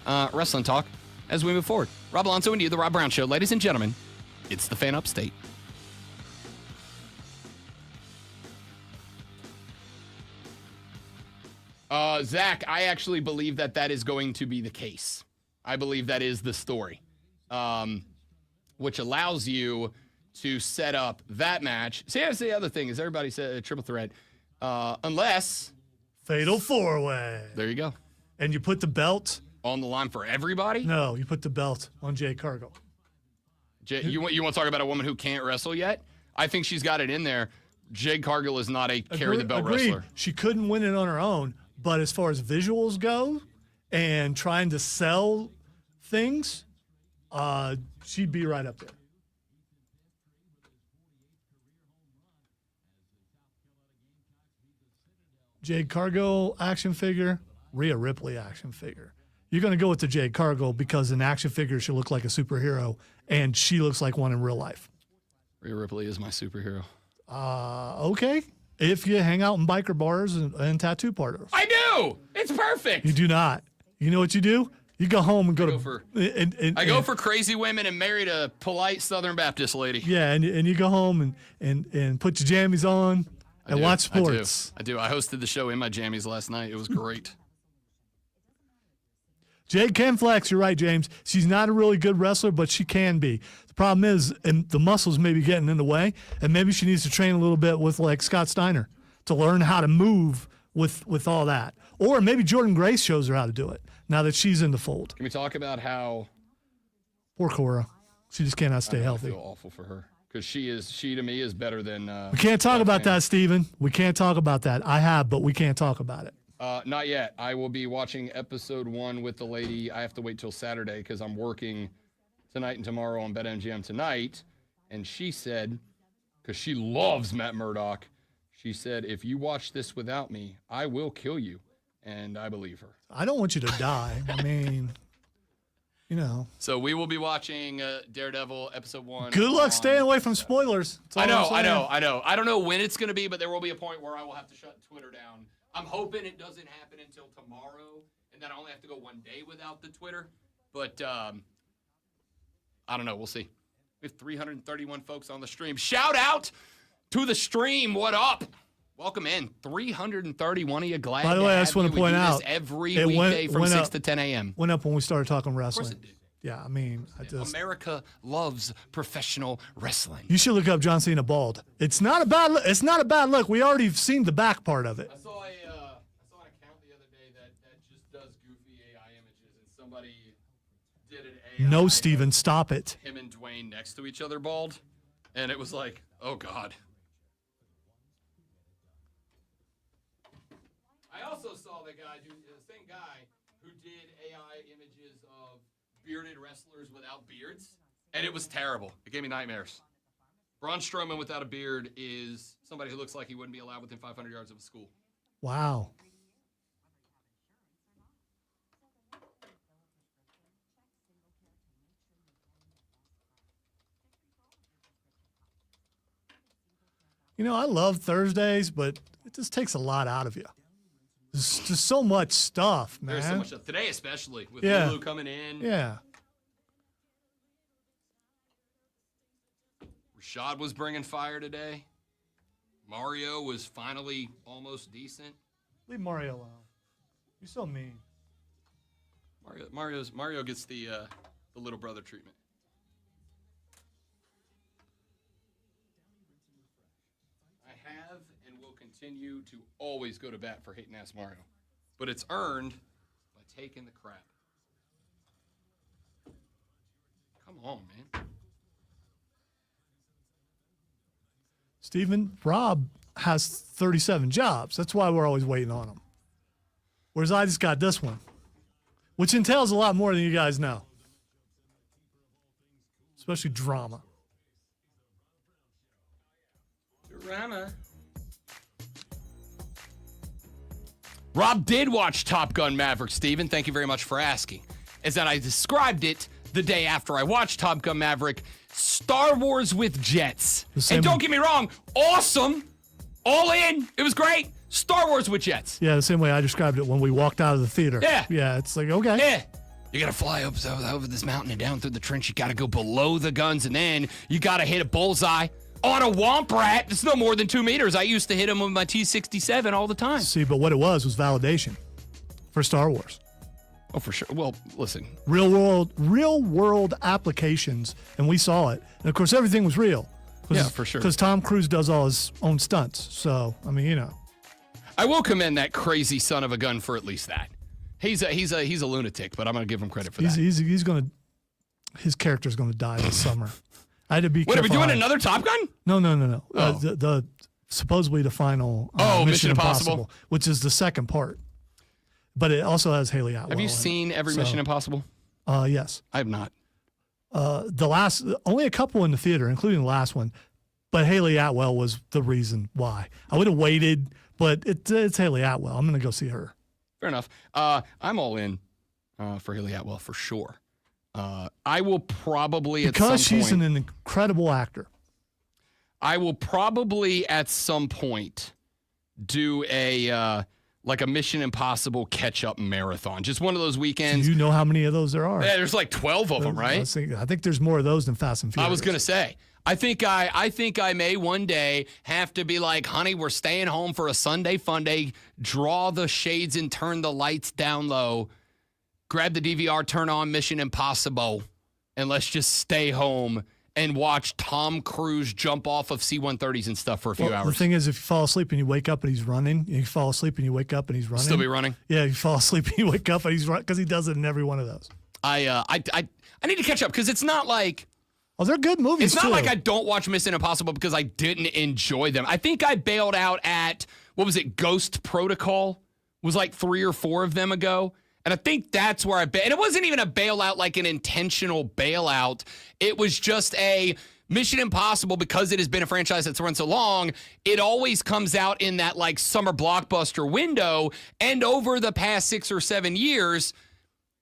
wrestling talk as we move forward. Rob Alonso and you, The Rob Brown Show. Ladies and gentlemen, it's the Fan Upstate. Zach, I actually believe that is going to be the case. I believe that is the story, which allows you to set up that match. See, that's the other thing is everybody said a triple threat, unless Fatal 4-way. There you go. And you put the belt on the line for everybody? No, you put the belt on Jade Cargill. You want to talk about a woman who can't wrestle yet? I think she's got it in there. Jade Cargill is not a carry the belt wrestler. She couldn't win it on her own, but as far as visuals go and trying to sell things, she'd be right up there. Jade Cargill action figure, Rhea Ripley action figure. You're going to go with the Jade Cargill because an action figure should look like a superhero, and she looks like one in real life. Rhea Ripley is my superhero. Okay. If you hang out in biker bars and tattoo parlors. I do. It's perfect. You do not. You know what you do? You go home and I go for crazy women and married a polite Southern Baptist lady. Yeah, and you go home and put your jammies on and watch sports. I do. I hosted the show in my jammies last night. It was great. Jade can flex. You're right, James. She's not a really good wrestler, but she can be. The problem is, and the muscles may be getting in the way, and maybe she needs to train a little bit with like Scott Steiner to learn how to move with all that. Or maybe Jordan Grace shows her how to do it now that she's in the fold. Can we talk about how poor Cora? She just cannot stay healthy. I feel awful for her because she to me is better than. We can't talk about that, Steven. We can't talk about that. I have, but we can't talk about it. Not yet. I will be watching episode 1 with the lady. I have to wait till Saturday because I'm working tonight and tomorrow on BetMGM tonight. And she said, because she loves Matt Murdock, she said, if you watch this without me, I will kill you. And I believe her. I don't want you to die. I mean, You know. So we will be watching Daredevil episode 1. Good luck staying away from spoilers. That's all I know. I'm saying. I don't know when it's going to be, but there will be a point where I will have to shut Twitter down. I'm hoping it doesn't happen until tomorrow, and then I only have to go one day without the Twitter. But I don't know. We'll see. We have 331 folks on the stream. Shout out to the stream. What up? Welcome in. 331 of you. Glad By the to way, I have just want you. to We point do out this every it weekday from 6 up, to 10 a.m. Went up when we started talking Of wrestling. course it did. Yeah, I mean, America loves professional wrestling. You should look up John Cena bald. It's not a bad look. It's not a bad look. We already seen the back part of it. I saw an account the other day that just does goofy AI images, and somebody did an AI. No, Steven, stop it. Him and Dwayne next to each other bald, and it was like, oh God. I also saw the same guy who did AI images of bearded wrestlers without beards, and it was terrible. It gave me nightmares. Braun Strowman without a beard is somebody who looks like he wouldn't be allowed within 500 yards of a school. Wow. You know, I love Thursdays, but it just takes a lot out of you. There's just so much stuff, man. There's so much stuff. Today especially, with Yeah. Lulu coming in. Yeah. Rashad was bringing fire today. Mario was finally almost decent. Leave Mario alone. You're so mean. Mario gets the little brother treatment. I have and will continue to always go to bat for hating ass Mario, but it's earned by taking the crap. Come on, man. Steven, Rob has 37 jobs. That's why we're always waiting on him. Whereas I just got this one, which entails a lot more than you guys know, especially drama. Drama. Rob did watch Top Gun Maverick, Steven. Thank you very much for asking. As that I described it the day after I watched Top Gun Maverick, Star Wars with jets. And don't get me wrong, awesome. All in. It was great. Star Wars with jets. Yeah, the same way I described it when we walked out of the theater. Yeah. Yeah, it's like, okay. Yeah. You got to fly over this mountain and down through the trench. You got to go below the guns, and then you got to hit a bullseye on a womp rat. It's no more than 2 meters. I used to hit him with my T-67 all the time. See, but what it was validation for Star Wars. Oh, for sure. Well, listen. Real world applications, and we saw it. And of course, everything was real. Yeah, for sure. Because Tom Cruise does all his own stunts. So, I mean, you know. I will commend that crazy son of a gun for at least that. He's a lunatic, but I'm going to give him credit for that. He's going to, his character's going to die this summer. I had to be Wait, are we careful. doing another Top Gun? No. Oh. The supposedly the final Mission Impossible. which is the second part. But it also has Haley Atwell. Have you in it. seen every So, Mission Impossible? Yes. I have not. Only a couple in the theater, including the last one. But Haley Atwell was the reason why. I would have waited, but it's Haley Atwell. I'm going to go see her. Fair enough. I'm all in for Haley Atwell for sure. I will probably Because at some she's point, an incredible actor. I will probably at some point do a Mission Impossible catch-up marathon. Just one of those Do weekends. you know how many of those there are? Yeah, there's like 12 of them, right? I think there's more of those than Fast and Furious. I was gonna say. I think I may one day have to be like, honey, we're staying home for a Sunday fun day. Draw the shades and turn the lights down low. Grab the DVR, turn on Mission Impossible, and let's just stay home and watch Tom Cruise jump off of C-130s and stuff for a few hours. The thing is, if you fall asleep and you wake up and he's running, you fall asleep and you wake up and he's running. Still be running? Yeah, you fall asleep and you wake up and he's running because he does it in every one of those. I need to catch up because it's not like. Oh, they're good movies. It's not too. like I don't watch Mission Impossible because I didn't enjoy them. I think I bailed out at, what was it, Ghost Protocol? Was like 3 or 4 of them ago. And I think that's where and it wasn't even a bailout like an intentional bailout. It was just a Mission Impossible, because it has been a franchise that's run so long, it always comes out in that like summer blockbuster window. And over the past 6 or 7 years,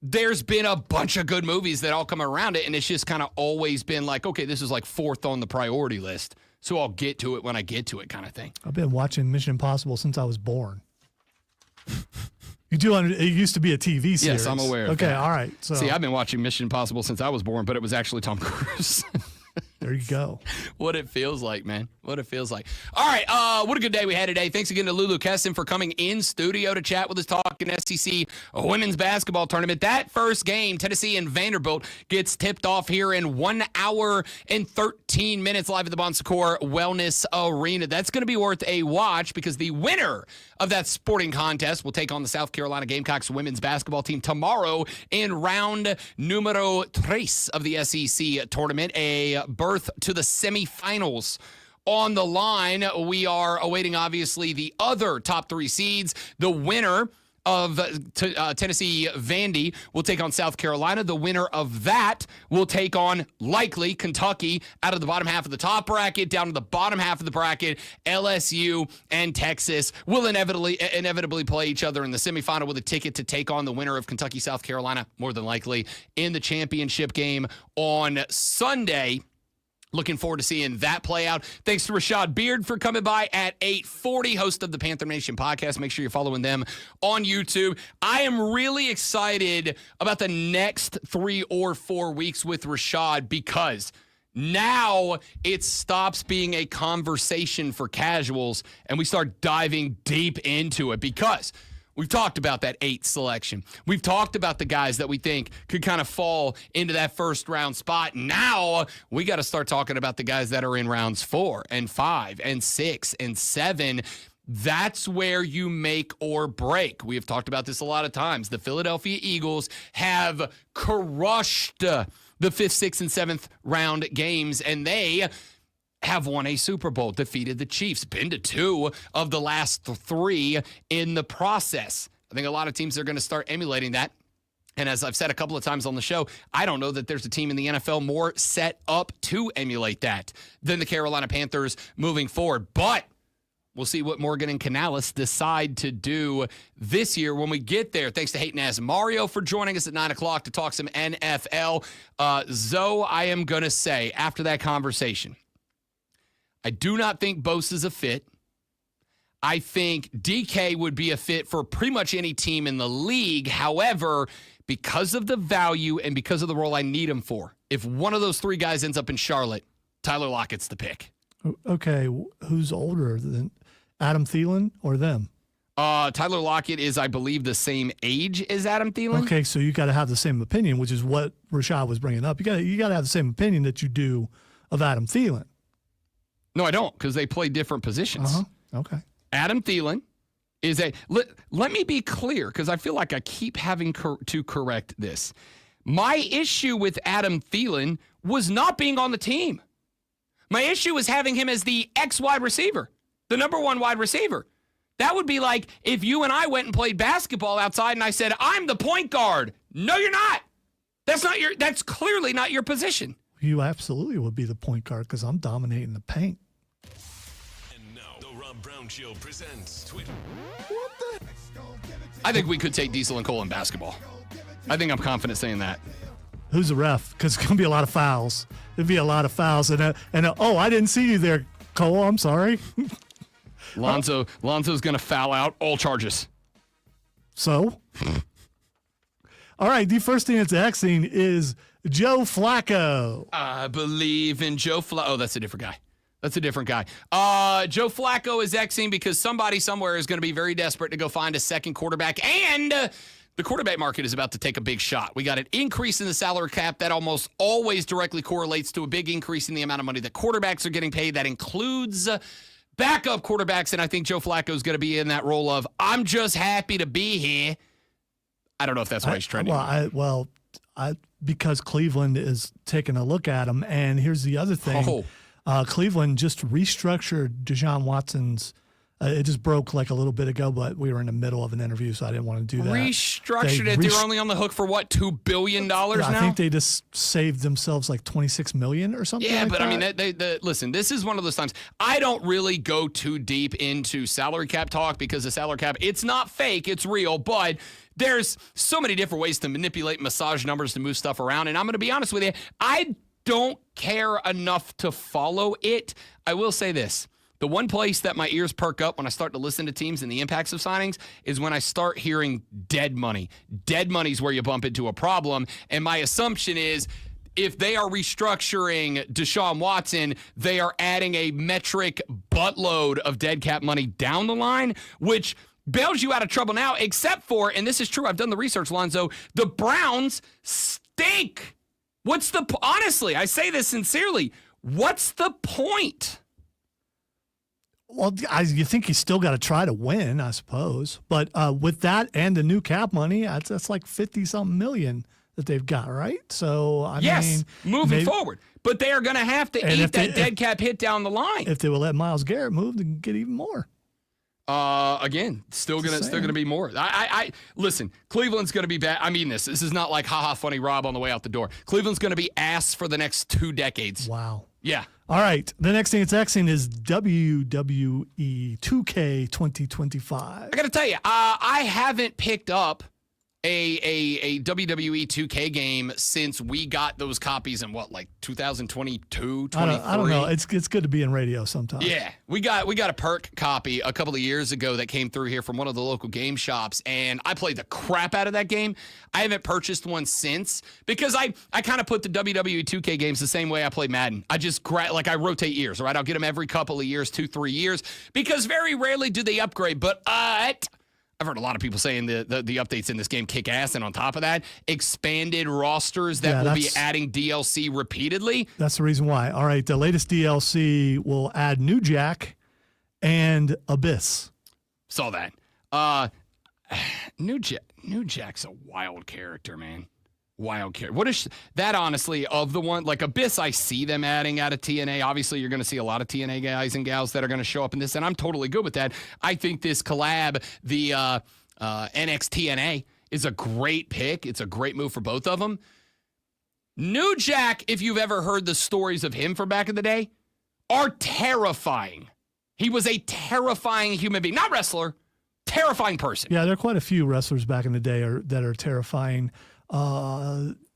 there's been a bunch of good movies that all come around it, and it's just kind of always been like, okay, this is like fourth on the priority list, so I'll get to it when I get to it kind of thing. I've been watching Mission Impossible since I was born. It used to be a TV series. Yes, I'm aware of Okay, that. all right. So See, I've been watching Mission Impossible since I was born, but it was actually Tom Cruise. there you go. What it feels like, man. What it feels like. All right, what a good day we had today. Thanks again to Lulu Kesson for coming in studio to chat with us, talking SEC women's basketball tournament. That first game, Tennessee and Vanderbilt, gets tipped off here in 1 hour and 13 minutes live at the Bon Secours Wellness Arena. That's going to be worth a watch because the winner of that sporting contest will take on the South Carolina Gamecocks women's basketball team tomorrow in round numero tres of the SEC tournament, a berth to the semifinals on the line. We are awaiting, obviously, the other top three seeds. The winner of Tennessee Vandy will take on South Carolina. The winner of that will take on, likely, Kentucky out of the bottom half of the top bracket, down to the bottom half of the bracket. LSU and Texas will inevitably play each other in the semifinal with a ticket to take on the winner of Kentucky, South Carolina, more than likely, in the championship game on Sunday. Looking forward to seeing that play out. Thanks to Rashad Beard for coming by at 8:40, host of the Panther Nation podcast. Make sure you're following them on YouTube. I am really excited about the next 3 or 4 weeks with Rashad because now it stops being a conversation for casuals and we start diving deep into it because we've talked about that 8 selection. We've talked about the guys that we think could kind of fall into that first round spot. Now we got to start talking about the guys that are in rounds 4 and 5 and 6 and 7. That's where you make or break. We have talked about this a lot of times. The Philadelphia Eagles have crushed the 5th, 6th, and 7th round games, and they have won a Super Bowl, defeated the Chiefs, been to 2 of the last 3 in the process. I think a lot of teams are going to start emulating that. And as I've said a couple of times on the show, I don't know that there's a team in the NFL more set up to emulate that than the Carolina Panthers moving forward. But we'll see what Morgan and Canales decide to do this year when we get there. Thanks to Hayden As Mario for joining us at 9 o'clock to talk some NFL. Zoe, I am going to say, after that conversation, I do not think Bosa's a fit. I think DK would be a fit for pretty much any team in the league. However, because of the value and because of the role I need him for, if one of those 3 guys ends up in Charlotte, Tyler Lockett's the pick. Okay, who's older than Adam Thielen or them? Tyler Lockett is, I believe, the same age as Adam Thielen. Okay, so you got to have the same opinion, which is what Rashad was bringing up. You got to have the same opinion that you do of Adam Thielen. No, I don't, because they play different positions. Okay. Adam Thielen is a let me be clear, because I feel like I keep having to correct this. My issue with Adam Thielen was not being on the team. My issue was having him as the X wide receiver, the number 1 wide receiver. That would be like if you and I went and played basketball outside and I said, I'm the point guard. No, you're not. That's clearly not your position. You absolutely would be the point guard because I'm dominating the paint. And now, the Rob Brown Show presents Twitter. I think we could take Diesel and Cole in basketball. I think I'm confident saying that. Who's the ref? Because it's going to be a lot of fouls. There'd be a lot of fouls. Oh, I didn't see you there, Cole. I'm sorry. Lonzo's going to foul out all charges. So? All right, the first thing that's Xing is Joe Flacco. I believe in Joe Flacco. Oh, that's a different guy. Joe Flacco is Xing because somebody somewhere is going to be very desperate to go find a second quarterback. And the quarterback market is about to take a big shot. We got an increase in the salary cap that almost always directly correlates to a big increase in the amount of money that quarterbacks are getting paid. That includes backup quarterbacks. And I think Joe Flacco is going to be in that role of, I'm just happy to be here. I don't know if that's why he's trending. Because Cleveland is taking a look at him. And here's the other thing. Cleveland just restructured Deshaun Watson's It just broke like a little bit ago, but we were in the middle of an interview, so I didn't want to do that. Restructured it. They're only on the hook for what, $2 billion now? I think they just saved themselves like $26 million or something. Yeah, like but that. I mean, listen, this is one of those times I don't really go too deep into salary cap talk because the salary cap, it's not fake, it's real, but there's so many different ways to manipulate, massage numbers to move stuff around. And I'm going to be honest with you, I don't care enough to follow it. I will say this. The one place that my ears perk up when I start to listen to teams and the impacts of signings is when I start hearing dead money. Dead money is where you bump into a problem. And my assumption is if they are restructuring Deshaun Watson, they are adding a metric buttload of dead cap money down the line, which bails you out of trouble now, except for, and this is true, I've done the research, Lonzo, the Browns stink. Honestly, I say this sincerely, what's the point? Well, you think you still got to try to win, I suppose. But with that and the new cap money, that's like 50-something million that they've got, right? So, I mean, moving forward. But they are going to have to eat that dead cap hit down the line. If they will let Myles Garrett move, they can get even more. Again, still gonna be more. I listen. Cleveland's gonna be bad. I mean this is not like haha funny Rob on the way out the door. Cleveland's gonna be ass for the next 2 decades. Wow. Yeah. All right. The next thing it's Xing is WWE 2K 2025. I gotta tell you, I haven't picked up a WWE 2K game since we got those copies in what, like 2022, 23? I don't know. It's good to be in radio sometimes. Yeah, we got a perk copy a couple of years ago that came through here from one of the local game shops, and I played the crap out of that game. I haven't purchased one since because I kind of put the WWE 2K games the same way I play Madden. I just I rotate years, right? I'll get them every couple of years, 2-3 years, because very rarely do they upgrade. But I've heard a lot of people saying the updates in this game kick ass, and on top of that, expanded rosters that will be adding DLC repeatedly. That's the reason why. All right, the latest DLC will add New Jack and Abyss. Saw that. New Jack's a wild character, man. Wild character. What is that, honestly, of the one, like Abyss, I see them adding out of TNA. Obviously, you're going to see a lot of TNA guys and gals that are going to show up in this, and I'm totally good with that. I think this collab, the NXTNA, is a great pick. It's a great move for both of them. New Jack, if you've ever heard the stories of him from back in the day, are terrifying. He was a terrifying human being. Not wrestler, terrifying person. Yeah, there are quite a few wrestlers back in the day that are terrifying.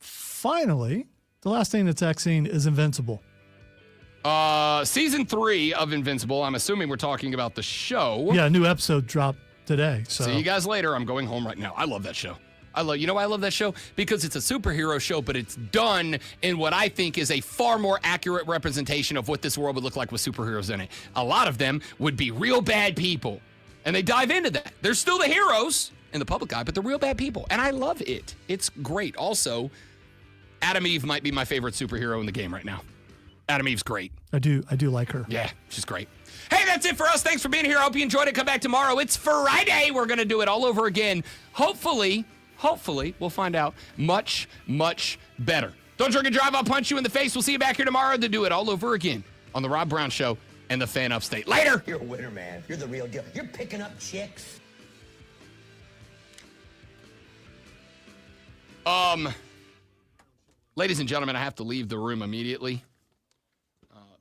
Finally, the last thing that's Xing is Invincible. Season 3 of Invincible. I'm assuming we're talking about the show. Yeah, a new episode dropped today. So see you guys later. I'm going home right now. I love that show. You know why I love that show? Because it's a superhero show, but it's done in what I think is a far more accurate representation of what this world would look like with superheroes in it. A lot of them would be real bad people, and they dive into that. They're still the heroes in the public eye, but they're real bad people, and I love it. It's great. Also, Adam Eve might be my favorite superhero in the game right now. Adam Eve's great. I do like her. Yeah, she's great. Hey, that's it for us. Thanks for being here. I hope you enjoyed it. Come back tomorrow. It's Friday. We're going to do it all over again. Hopefully, we'll find out much, much better. Don't drink and drive. I'll punch you in the face. We'll see you back here tomorrow to do it all over again on The Rob Brown Show and the Fan Upstate. Later. You're a winner, man. You're the real deal. You're picking up chicks. Ladies and gentlemen, I have to leave the room immediately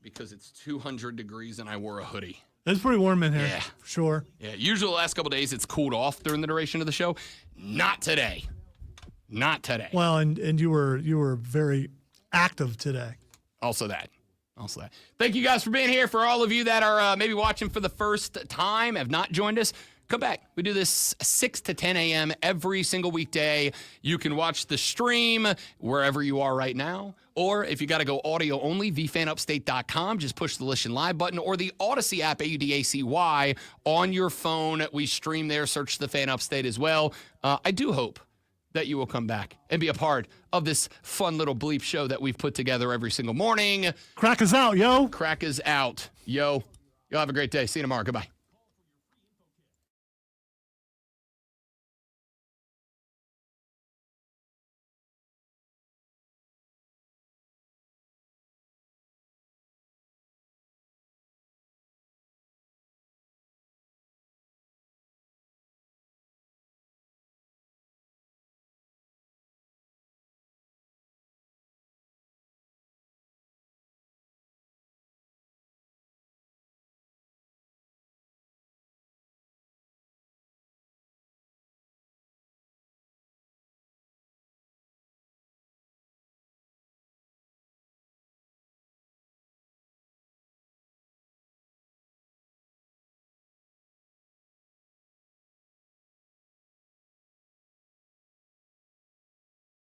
because it's 200 degrees and I wore a hoodie. It's pretty warm in here. Yeah. For sure. Yeah, usually the last couple of days it's cooled off during the duration of the show. Not today. Not today. Well, and you were very active today. Also that. Thank you guys for being here. For all of you that are maybe watching for the first time, have not joined us, come back. We do this 6 to 10 a.m. every single weekday. You can watch the stream wherever you are right now. Or if you got to go audio only, vfanupstate.com. Just push the Listen Live button or the Odyssey app, AUDACY, on your phone. We stream there. Search the Fan Upstate as well. I do hope that you will come back and be a part of this fun little bleep show that we've put together every single morning. Crack us out, yo. Crack is out. Yo. You'll have a great day. See you tomorrow. Goodbye.